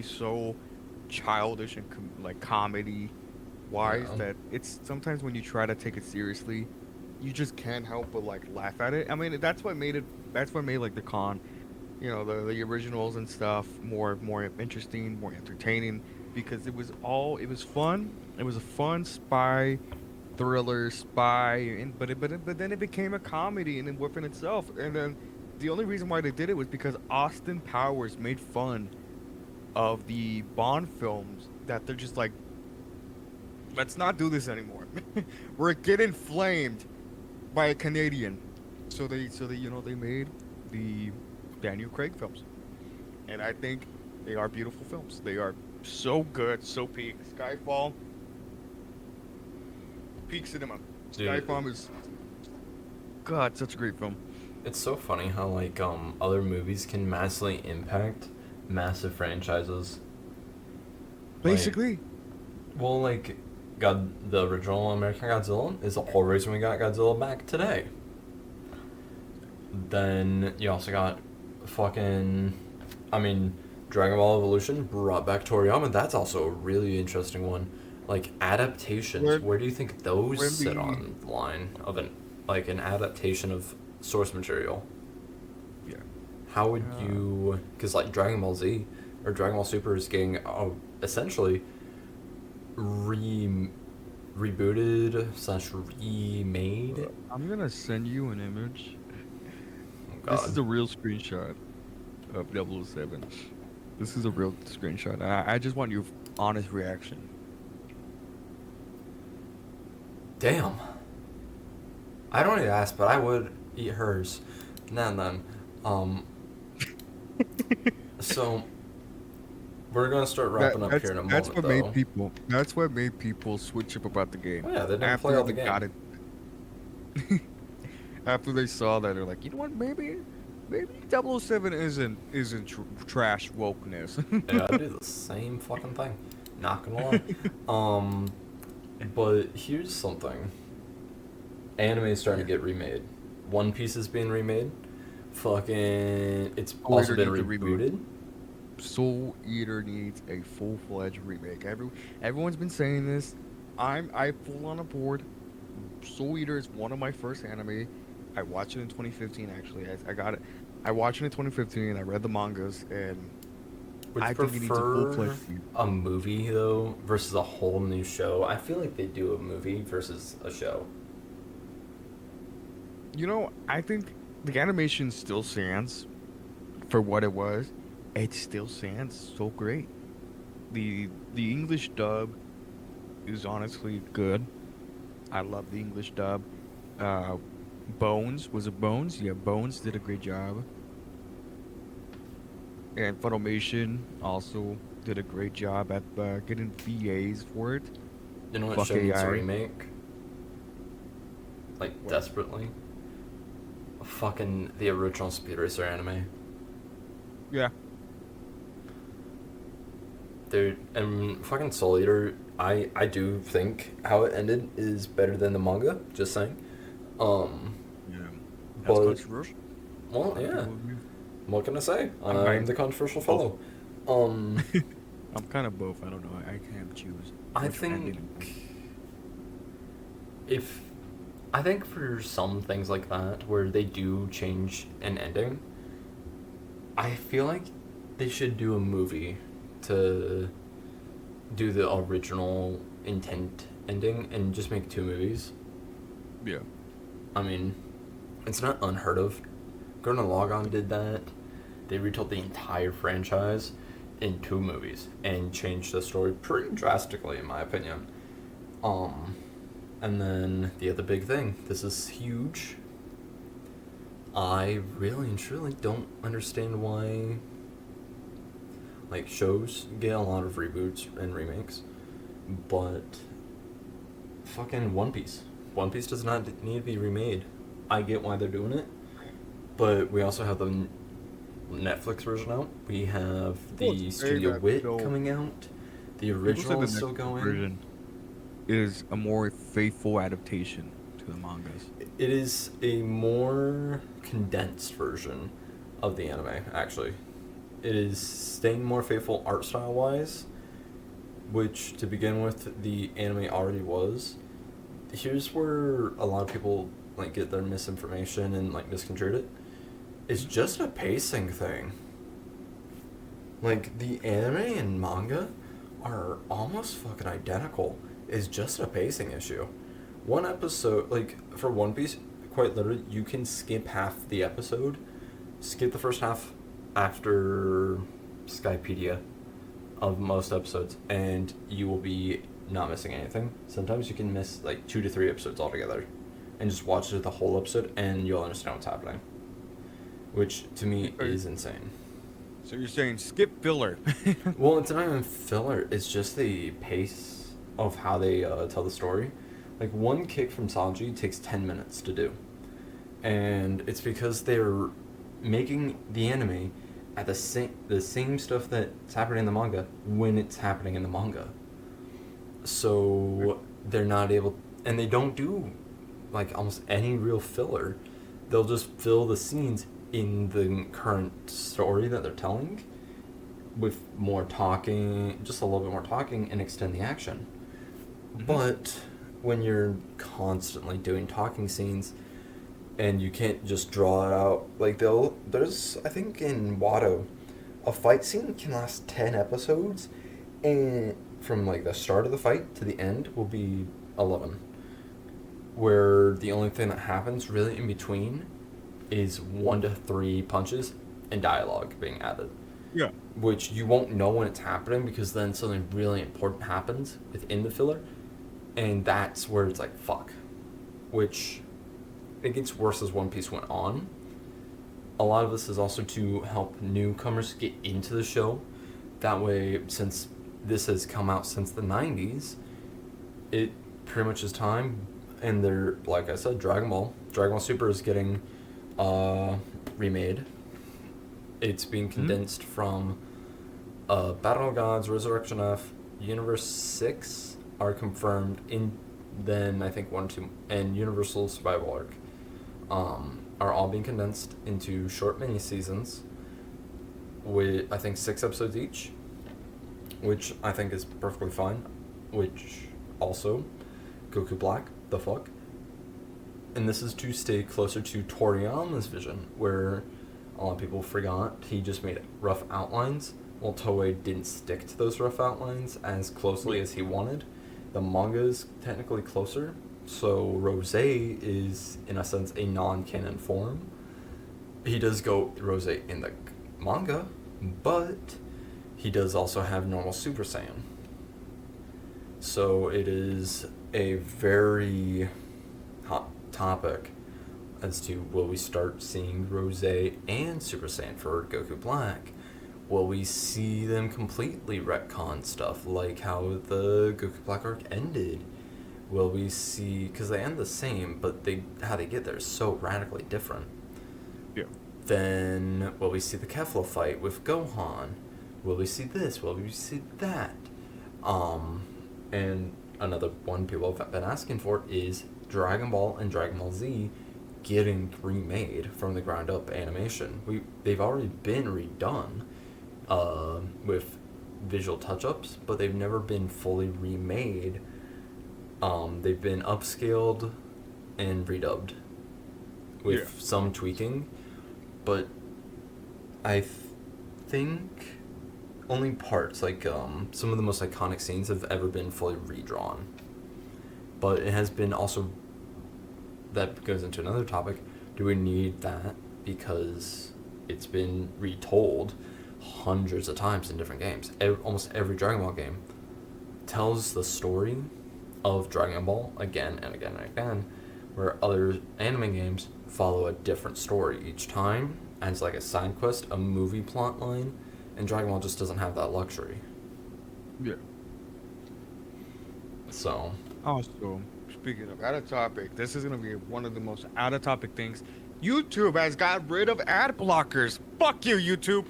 so childish and like comedy wise that it's sometimes when you try to take it seriously, you just can't help but like laugh at it. I mean, that's what made like the con, the originals and stuff more interesting, more entertaining because it was fun. It was a fun spy thriller but then it became a comedy and then within itself. And then the only reason why they did it was because Austin Powers made fun of the Bond films that they're just like, let's not do this anymore. We're getting flamed by a Canadian. So they they made the Daniel Craig films. And I think they are beautiful films. They are so good, so peak. Skyfall, peak cinema. Dude, Skyfall is God, such a great film. it's so funny how like other movies can massively impact massive franchises. Basically. Well, like, the original American Godzilla is the whole reason we got Godzilla back today. Then you also got Dragon Ball Evolution brought back Toriyama. That's also a really interesting one. Like, adaptations, where do you think those sit on the line of an adaptation of source material? Yeah. How would you... Because, like, Dragon Ball Z or Dragon Ball Super is getting essentially rebooted / remade. I'm gonna send you an image. Oh, God. This is a real screenshot of 007. This is a real screenshot. I just want your honest reaction. Damn. I don't need to ask, but I would eat hers. Now and then. So we're gonna start wrapping up here in a moment. That's what made people switch up about the game. Oh, yeah, they didn't play all the game. Got it. After they saw that, they're like, you know what? Maybe maybe 007 isn't trash wokeness. Yeah, I do the same fucking thing. Not gonna lie. Um, but here's something. Anime is starting to get remade. One Piece is being remade. Fucking, it's Soul also Eater been needs a reboot. rebooted. Soul Eater needs a full-fledged remake. Everyone's been saying this. I full on aboard. Soul Eater is one of my first anime. I watched it in 2015. Actually, I got it. I watched it in 2015. I read the mangas, and Would you I think it needs a full-fledged prefer reboot. a movie though versus a whole new show? I feel like they do a movie versus a show. I think the animation still stands for what it was. It still stands so great. The English dub is honestly good. I love the English dub. Uh, Bones, was it Bones? Yeah, Bones did a great job, and Funimation also did a great job at getting VAs for it. You know what Fuck show needs a AI. remake? Like, What? desperately? Fucking the original Speed Racer anime. Yeah. Dude, and fucking Soul Eater, I do think how it ended is better than the manga, just saying. Um, Yeah. That's but, controversial. A well, lot of yeah. people agree. What can I say? I'm I'm kind the controversial both. fellow. Um, I'm kind of both. I don't know. I can't choose I which think ending. if I think for some things like that where they do change an ending, I feel like they should do a movie to do the original intent ending and just make two movies. Yeah. I mean, it's not unheard of. Gurren Lagann did that. They retold the entire franchise in two movies and changed the story pretty drastically, in my opinion. Um, and then the other big thing. This is huge. I really and truly don't understand why like shows get a lot of reboots and remakes, but fucking One Piece. One Piece does not need to be remade. I get why they're doing it, but we also have the Netflix version out. We have People the say Studio that Wit show. coming out. The People say original the is still Netflix going. version is a more faithful adaptation to the mangas. It is a more condensed version of the anime, actually. It is staying more faithful art style wise, which to begin with the anime already was. Here's where a lot of people like get their misinformation and like misconstrued it. It's just a pacing thing. Like the anime and manga are almost fucking identical. It's just a pacing issue. One episode, like for One Piece, quite literally, you can skip half the episode, skip the first half after Skypedia of most episodes, and you will be not missing anything. Sometimes you can miss like 2 to 3 episodes altogether, and just watch the whole episode, and you'll understand what's happening. Which to me is insane. So you're saying skip filler? Well, it's not even filler. It's just the pace of how they tell the story. Like one kick from Sanji takes 10 minutes to do, and it's because they're making the anime at the same stuff that's happening in the manga when it's happening in the manga. So they're not able, and they don't do like almost any real filler. They'll just fill the scenes in the current story that they're telling with more talking, just a little bit more talking, and extend the action. But when you're constantly doing talking scenes and you can't just draw it out, like there's I think in Watto, a fight scene can last 10 episodes, and from like the start of the fight to the end will be 11, where the only thing that happens really in between is 1 to 3 punches and dialogue being added, Yeah. which you won't know when it's happening because then something really important happens within the filler, and that's where it's like fuck. Which it gets worse as One Piece went on. A lot of this is also to help newcomers get into the show. That way, since this has come out since the 90s, it pretty much is time. And they're, like I said, Dragon Ball Super is getting remade. It's being Hmm? condensed from Battle of Gods, Resurrection F, Universe 6 are confirmed in then I think 1, 2, and Universal Survival Arc are all being condensed into short mini seasons with I think 6 episodes each, which I think is perfectly fine. Which also, Goku Black, the fuck. And this is to stay closer to Toriyama's vision, where a lot of people forgot he just made rough outlines, while Toei didn't stick to those rough outlines as closely Yeah. as he wanted. The manga is technically closer, so Rose is, in a sense, a non-canon form. He does go Rose in the manga, but he does also have normal Super Saiyan. So it is a very hot topic as to will we start seeing Rose and Super Saiyan for Goku Black? Will we see them completely retcon stuff like how the Goku Black arc ended? Will we see, because they end the same, but how they get there is so radically different. Yeah. Then will we see the Kefla fight with Gohan? Will we see this? Will we see that? And another one people have been asking for is Dragon Ball and Dragon Ball Z getting remade from the ground up animation. They've already been redone with visual touch ups, but they've never been fully remade. They've been upscaled and redubbed with some tweaking, but I think only parts, like some of the most iconic scenes, have ever been fully redrawn. But it has been also, that goes into another topic, do we need that? Because it's been retold hundreds of times in different games. Almost every Dragon Ball game tells the story of Dragon Ball again and again and again, where other anime games follow a different story each time as like a side quest, a movie plot line, and Dragon Ball just doesn't have that luxury. Yeah. So, Also, speaking of out of topic, this is gonna be one of the most out of topic things. YouTube has got rid of ad blockers. Fuck you, YouTube.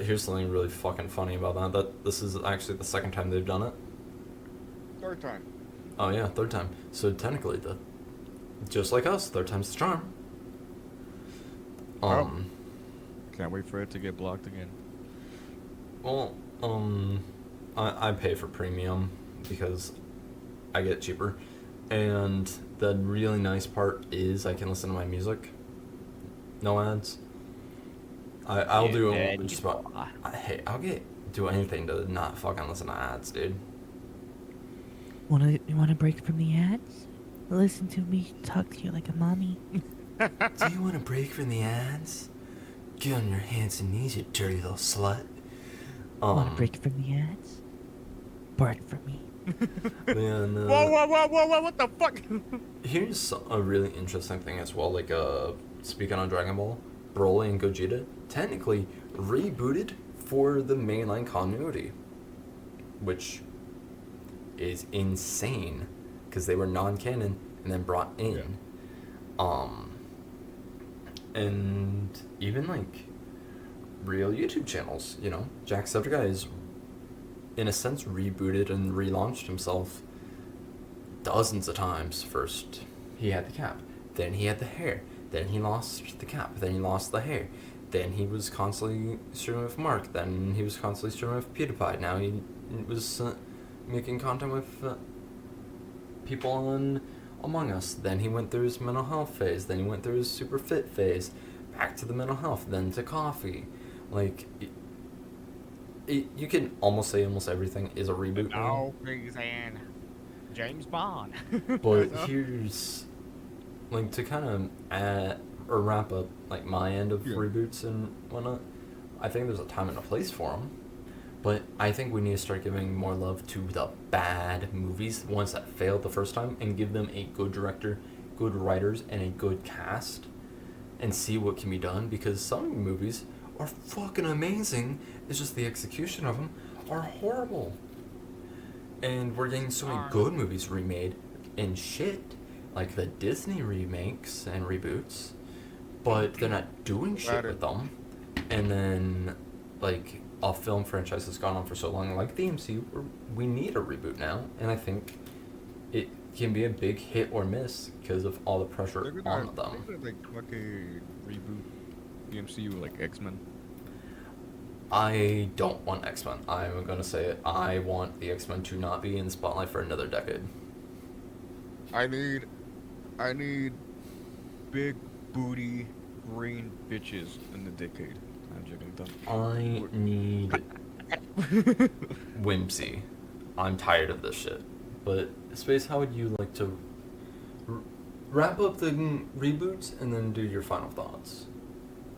here's something really fucking funny about that this is actually the second time they've done it. Third time. Oh yeah, third time. So technically, just like us, third time's the charm. Can't wait for it to get blocked again. Well, I pay for premium because I get cheaper, and the really nice part is I can listen to my music, no ads. I'll do just about. Hey, do anything to not fucking listen to ads, dude. You wanna break from the ads? Listen to me talk to you like a mommy. Do you want to break from the ads? Get on your hands and knees, you dirty little slut. Wanna break from the ads? Bark for me. Man, Whoa, what the fuck? here's a really interesting thing as well. Like, speaking on Dragon Ball, Broly and Gogeta technically rebooted for the mainline continuity, which is insane because they were non-canon and then brought in. And even like real YouTube channels, Jacksepticeye is in a sense rebooted and relaunched himself dozens of times. First he had the cap, then he had the hair, then he lost the cap, then he lost the hair, then he was constantly streaming with Mark, then he was constantly streaming with PewDiePie, now he was making content with people on Among Us, then he went through his mental health phase, then he went through his super fit phase, back to the mental health, then to coffee. Like, you can almost say almost everything is a reboot now. Saying James Bond. But here's, like, to kind of add or wrap up like my end of reboots and whatnot. I think there's a time and a place for them, but I think we need to start giving more love to the bad movies, the ones that failed the first time, and give them a good director, good writers, and a good cast, and see what can be done. Because some movies are fucking amazing. It's just the execution of them are horrible. And we're getting so many good movies remade and shit, like the Disney remakes and reboots. but they're not doing shit Matter. with them. And then, like, a film franchise has gone on for so long, like the MCU, we need a reboot now. And I think it can be a big hit or miss because of all the pressure on They're them. gonna like fucking reboot the MCU like X-Men. I don't want X-Men. I'm gonna say it. I want the X-Men to not be in the spotlight for another decade. I need I need big booty green bitches in the decade. I'm joking. I Don't. need whimsy. I'm tired of this shit. But Space, how would you like to r- wrap up the reboots and then do your final thoughts?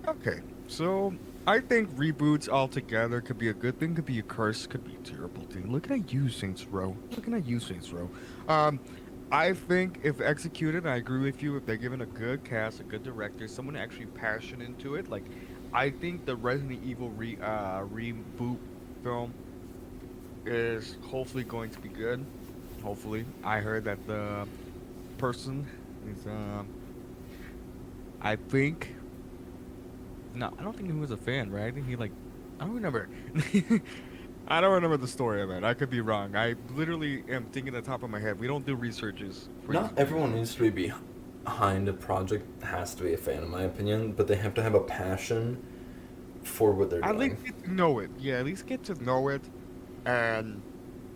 Okay, so I think reboots altogether could be a good thing, could be a curse, could be a terrible thing. Looking at you, Saints Row. Looking at you, Saints Row. Um, I think if executed, I agree with you. If they're given a good cast, a good director, someone actually passionate into it, like I think the Resident Evil reboot film is hopefully going to be good. Hopefully, I heard that the person is I think no, I don't think he was a fan, right? I think he like, I don't remember. I don't remember the story of it. I could be wrong. I literally am thinking at the top of my head. We don't do researches for Not YouTube everyone channels. needs to be behind a project, has to be a fan, in my opinion, but they have to have a passion for what they're At least doing. get to know it. Yeah, at least get to know it, and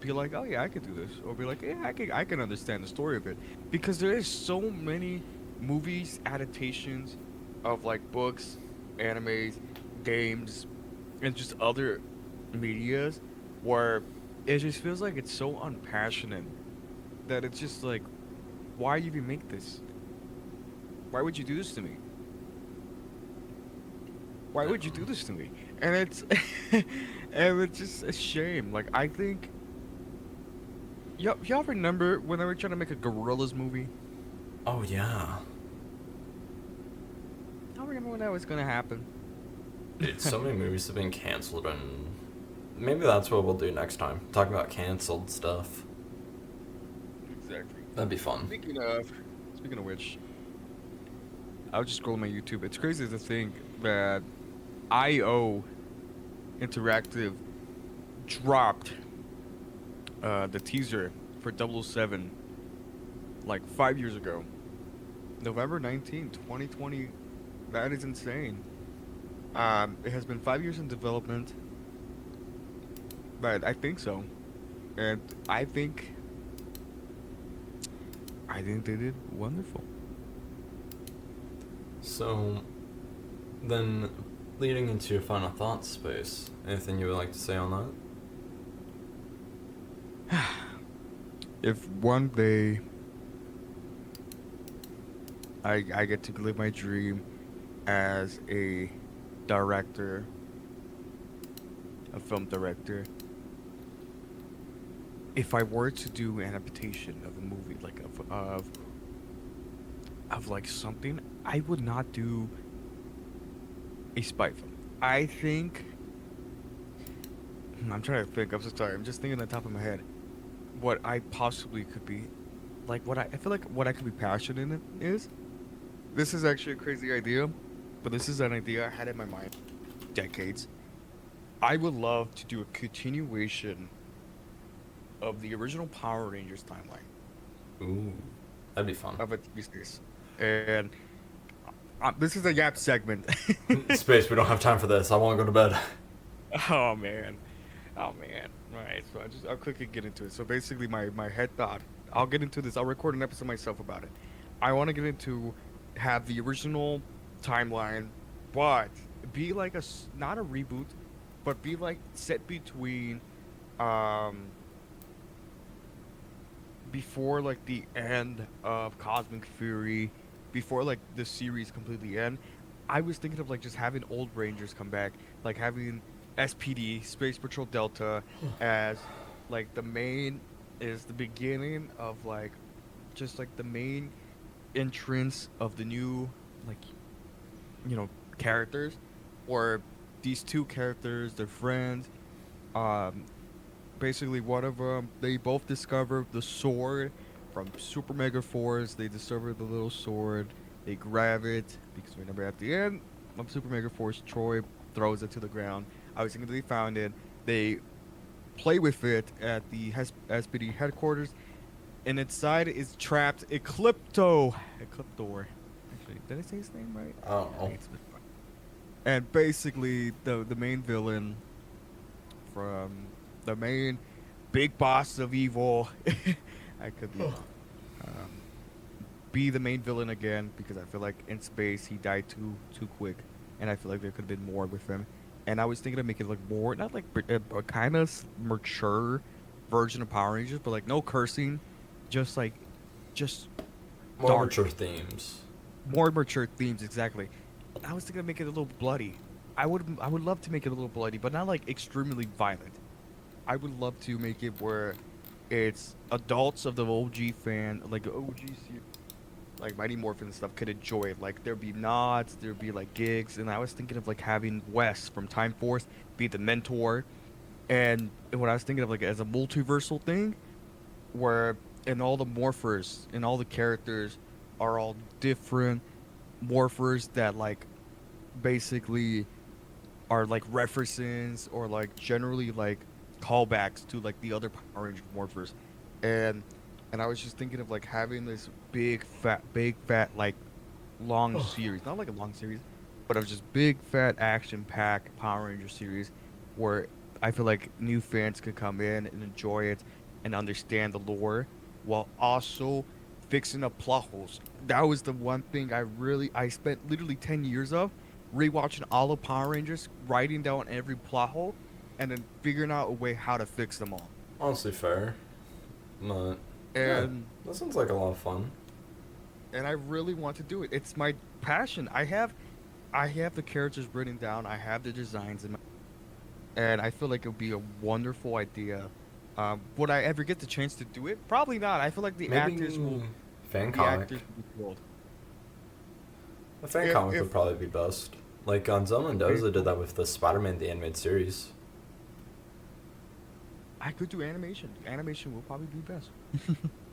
be like, oh yeah, I could do this, or be like, yeah, I can understand the story of it, because there is so many movies adaptations of like books, animes, games, and just other medias where it just feels like it's so unpassionate that it's just like, why even make this? Why would you do this to me? Why would you do this to me? And it's and it's just a shame. Like I think y'all remember when they were trying to make a gorillas movie? Oh, yeah. Y'all remember when that was gonna happen? Dude, so many movies have been canceled, and maybe that's what we'll do next time. Talk about canceled stuff. Exactly. That'd be fun. Speaking of which, I was just scrolling my YouTube. It's crazy to think that IO Interactive dropped the teaser for 007 like 5 years ago. November 19th, 2020. That is insane. It has been 5 years in development, but I think so. And I think they did wonderful. So, then, leading into your final thoughts, Space, anything you would like to say on that? If one day I get to live my dream as a director, a film director, if I were to do an adaptation of a movie, like of like something, I would not do a spy film. I think I'm trying to think. I'm so sorry. I'm just thinking on the top of my head what I possibly could be, like what I feel like what I could be passionate in is. This is actually a crazy idea, but this is an idea I had in my mind decades. I would love to do a continuation of the original Power Rangers timeline Ooh, that'd be fun. of a TV series, and this is a Yap segment. Space, we don't have time for this. I want to go to bed. Oh man, oh man. All right, so I'll quickly get into it. So basically, my head thought. I'll get into this. I'll record an episode myself about it. I want to get into have the original timeline, but be like not a reboot, but be like set between, um, before like the end of Cosmic Fury, before like the series completely end. I was thinking of like just having old Rangers come back, like having SPD Space Patrol Delta as like the main is the beginning of like just like the main entrance of the new like characters, or these two characters, they're friends. Um, Basically one of them, they both discover the sword from Super Mega Force. They discover the little sword They grab it because remember at the end of Super Mega Force, Troy throws it to the ground. I was thinking they found it. They play with it at the SPD headquarters, and inside is trapped Ecliptor. Actually, did I say his name right? I don't know. And basically, the main villain from the main big boss of evil. I could be the main villain again because I feel like in space he died too quick, and I feel like there could have been more with him. And I was thinking of making like more, not like a kind of mature version of Power Rangers, but like no cursing, just like just More dark. mature themes. More mature themes, exactly. I was thinking of making it a little bloody. I would love to make it a little bloody, but not like extremely violent. I would love to make it where it's adults of the OG fan, like like Mighty Morphin and stuff, could enjoy it. Like there'd be nods, there'd be like gigs, and I was thinking of like having Wes from Time Force be the mentor, and what I was thinking of like as a multiversal thing, where and all the morphers and all the characters are all different morphers that like basically are like references or like generally like callbacks to like the other Power Ranger morphers, and I was just thinking of like having this big fat like long series, not like a long series, but of just big fat action pack Power Ranger series where I feel like new fans could come in and enjoy it and understand the lore while also fixing up plot holes. That was the one thing I spent literally 10 years of rewatching all of Power Rangers, writing down every plot hole, and then figuring out a way how to fix them all. Honestly, fair. But yeah, And that sounds like a lot of fun. and I really want to do it. It's my passion. I have the characters written down. I have the designs in my, and I feel like it would be a wonderful idea. Would I ever get the chance to do it? Probably not. I feel like the Maybe actors will. fan The comic. actors will be killed. A fan If- comic if- would probably be best. Like Gonzo Mendoza did that with the Spider-Man the animated series. I could do animation. Animation will probably be best.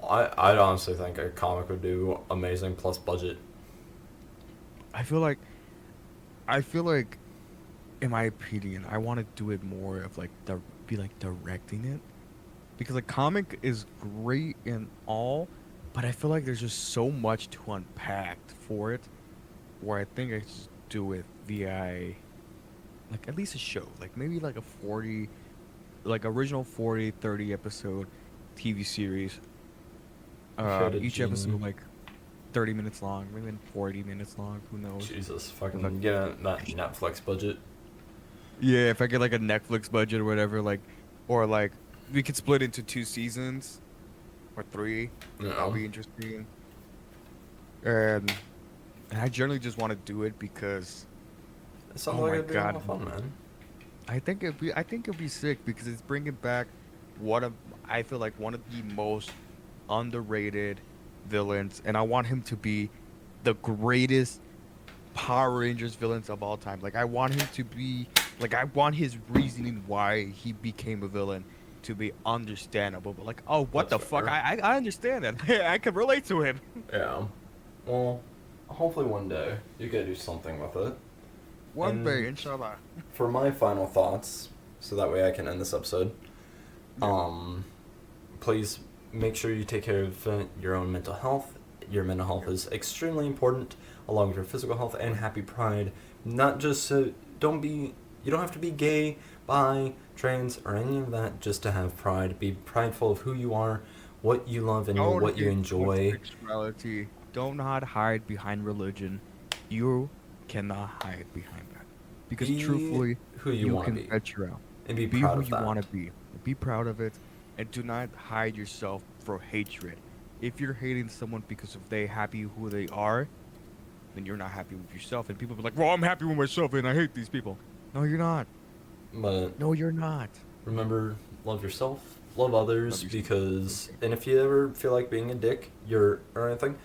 I'd honestly think a comic would do amazing plus budget. I feel like, in my opinion, I want to do it more of like be like directing it, because a comic is great and all, but I feel like there's just so much to unpack for it, where I think I just do it via like at least a show, like maybe like a 40, like original 40, 30 episode TV series. Created Each genie. episode like 30 minutes long, maybe 40 minutes long, who knows. Jesus, fucking get a Netflix budget. Yeah, if I get like a Netflix budget or whatever, like, or like we could split into 2 seasons or 3. No. That'll be interesting. And I generally just want to do it because It sounds Oh like my it'd be a lot God. of fun, man. I think it'd be sick because it's bringing back I feel like one of the most underrated villains, and I want him to be the greatest Power Rangers villains of all time. Like I want him to be like I want his reasoning why he became a villain to be understandable. But like, oh, what That's the fuck? fair. I understand that. I can relate to him. Yeah. Well, hopefully one day you could do something with it. One And- day, inshallah. For my final thoughts, so that way I can end this episode. Please make sure you take care of your own mental health. Your mental health is extremely important, along with your physical health. And happy Pride. Not just you don't have to be gay, bi, trans, or any of that just to have pride. Be prideful of who you are, what you love, and what you enjoy. Sexuality. Do not hide behind religion. You cannot hide behind that. Because Be truthfully, who you want to can be, venture out. and be Be proud who of you that. want to be. Be proud of it, and do not hide yourself for hatred. If you're hating someone because of they happy who they are, then you're not happy with yourself. And people be like, "Well, I'm happy with myself, and I hate these people." No, you're not. But No, you're not. remember, love yourself, love others, Love yourself. because, and if you ever feel like being a dick, or anything,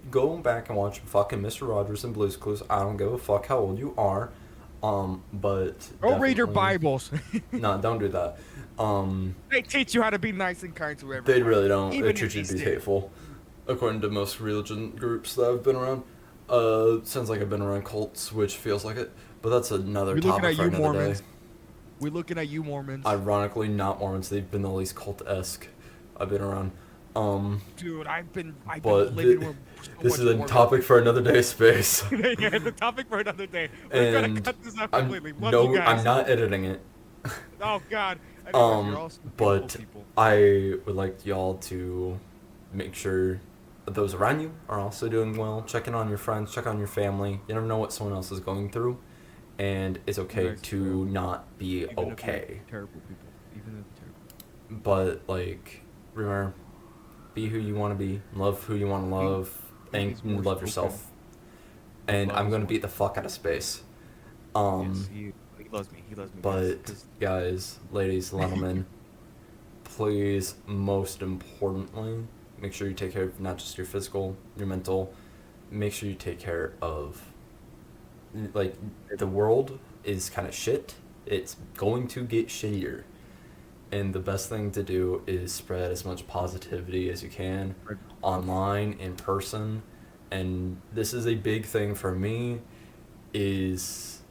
go back and watch fucking Mr. Rogers and Blue's Clues. I don't give a fuck how old you are, but Go read your definitely- Bibles. No, don't do that. They teach you how to be nice and kind to everyone. They really don't. Even They if teach you they to be sin. hateful, according to most religion groups that I've been around. Sounds like I've been around cults, which feels like it. But that's another We're looking topic at for you, another day. Mormons. We're looking at you, Mormons. Ironically, not Mormons. They've been the least cult-esque I've been around. Dude, I've been But living with so this much is a Mormon. topic for another day, Space. Yeah, the topic for another day. We're gonna And cut this out I'm completely. Love you guys. I'm not editing it. Oh God. Anyways, you're all so beautiful But people. I would like y'all to make sure that those around you are also doing well. Check in on your friends, check on your family. You never know what someone else is going through, and it's okay Nice, to not be Even if they're okay. terrible people. Even if they're terrible. But like, remember, be who you want to be, love who you want to love, Please and worship, love okay? yourself. And Love I'm is gonna worship. beat the fuck out of Space. Yes, he loves me. He loves me. But 'cause guys, ladies, gentlemen, please, most importantly, make sure you take care of not just your physical, your mental. Make sure you take care of, like, the world is kind of shit. It's going to get shittier. And the best thing to do is spread as much positivity as you can online, in person. And this is a big thing for me is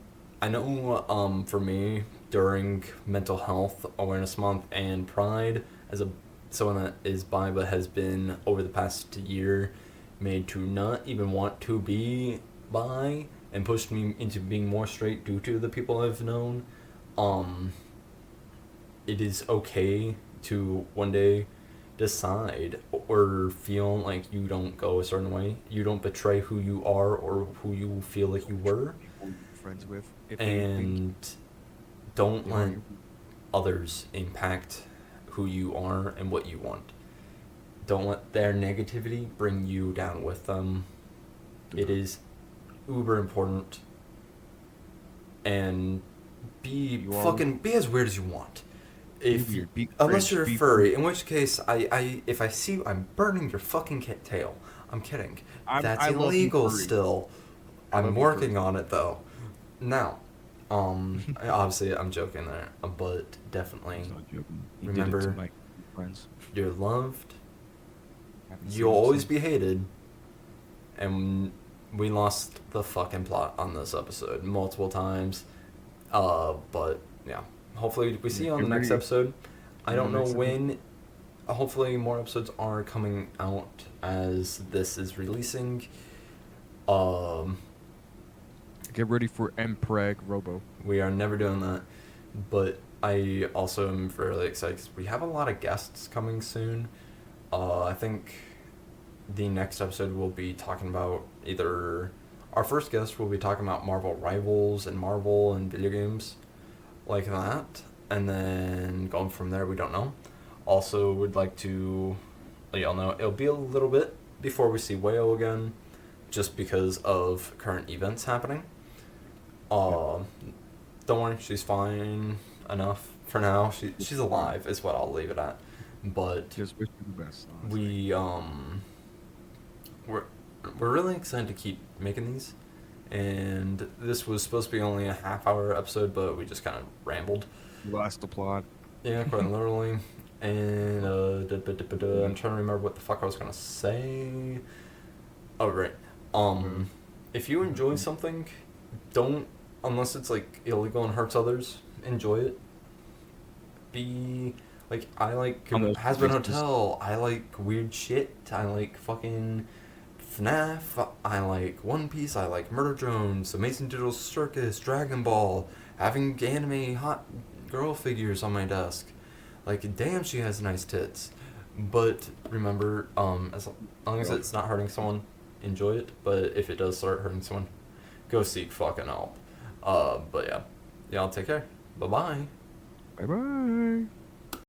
I know for me during Mental Health Awareness Month and Pride, as a someone that is bi but has been over the past year made to not even want to be bi and pushed me into being more straight due to the people I've known. It is okay to one day decide or feel like you don't go a certain way. You don't betray who you are or who you feel like you were. people you're friends with. If they think And don't they are let you- others impact who you are and what you want. Don't let their negativity bring you down with them. It is uber important. And be You are- fucking be as weird as you want. If Be you, weird, be unless cringe, you're a be furry, in which case if I see you, I'm burning your fucking tail. I'm kidding. That's I love you, illegal furry. still. I I'm love you, working furry. on it though. Now, obviously I'm joking there, but definitely He's not joking. He remember- did it to my friends. you're loved. Haven't seen You'll him always since. be hated. And we lost the fucking plot on this episode multiple times. But yeah, hopefully we see you on the Get next ready. episode. I don't know Next when. Hopefully more episodes are coming out as this is releasing. Get ready for Mpreg Robo. We are never doing that, but I also am fairly excited 'cause we have a lot of guests coming soon. I think the next episode will be talking about either our first guest will be talking about Marvel Rivals and Marvel and video games like that, and then going from there we don't know. Also would like to let y'all know it'll be a little bit before we see Whale again, just because of current events happening. Don't worry, she's fine enough for now. She's alive is what I'll leave it at. But Just wish you the best. honestly. we're really excited to keep making these, and this was supposed to be only a half-hour episode, but we just kind of rambled. You lost the plot. Yeah, quite literally. And I'm trying to remember what the fuck I was gonna say. Oh right. If you enjoy something, don't, unless it's like illegal and hurts others, enjoy it. Be like, I like Unless Has Been it's just- Hotel. I like weird shit. I like fucking FNAF. I like One Piece. I like Murder Drones, Amazing Digital Circus, Dragon Ball. Having anime hot girl figures on my desk. Like, damn, she has nice tits. But remember, as long as it's not hurting someone, enjoy it. But if it does start hurting someone, go seek fucking help. But yeah, y'all take care. Bye bye. Bye bye.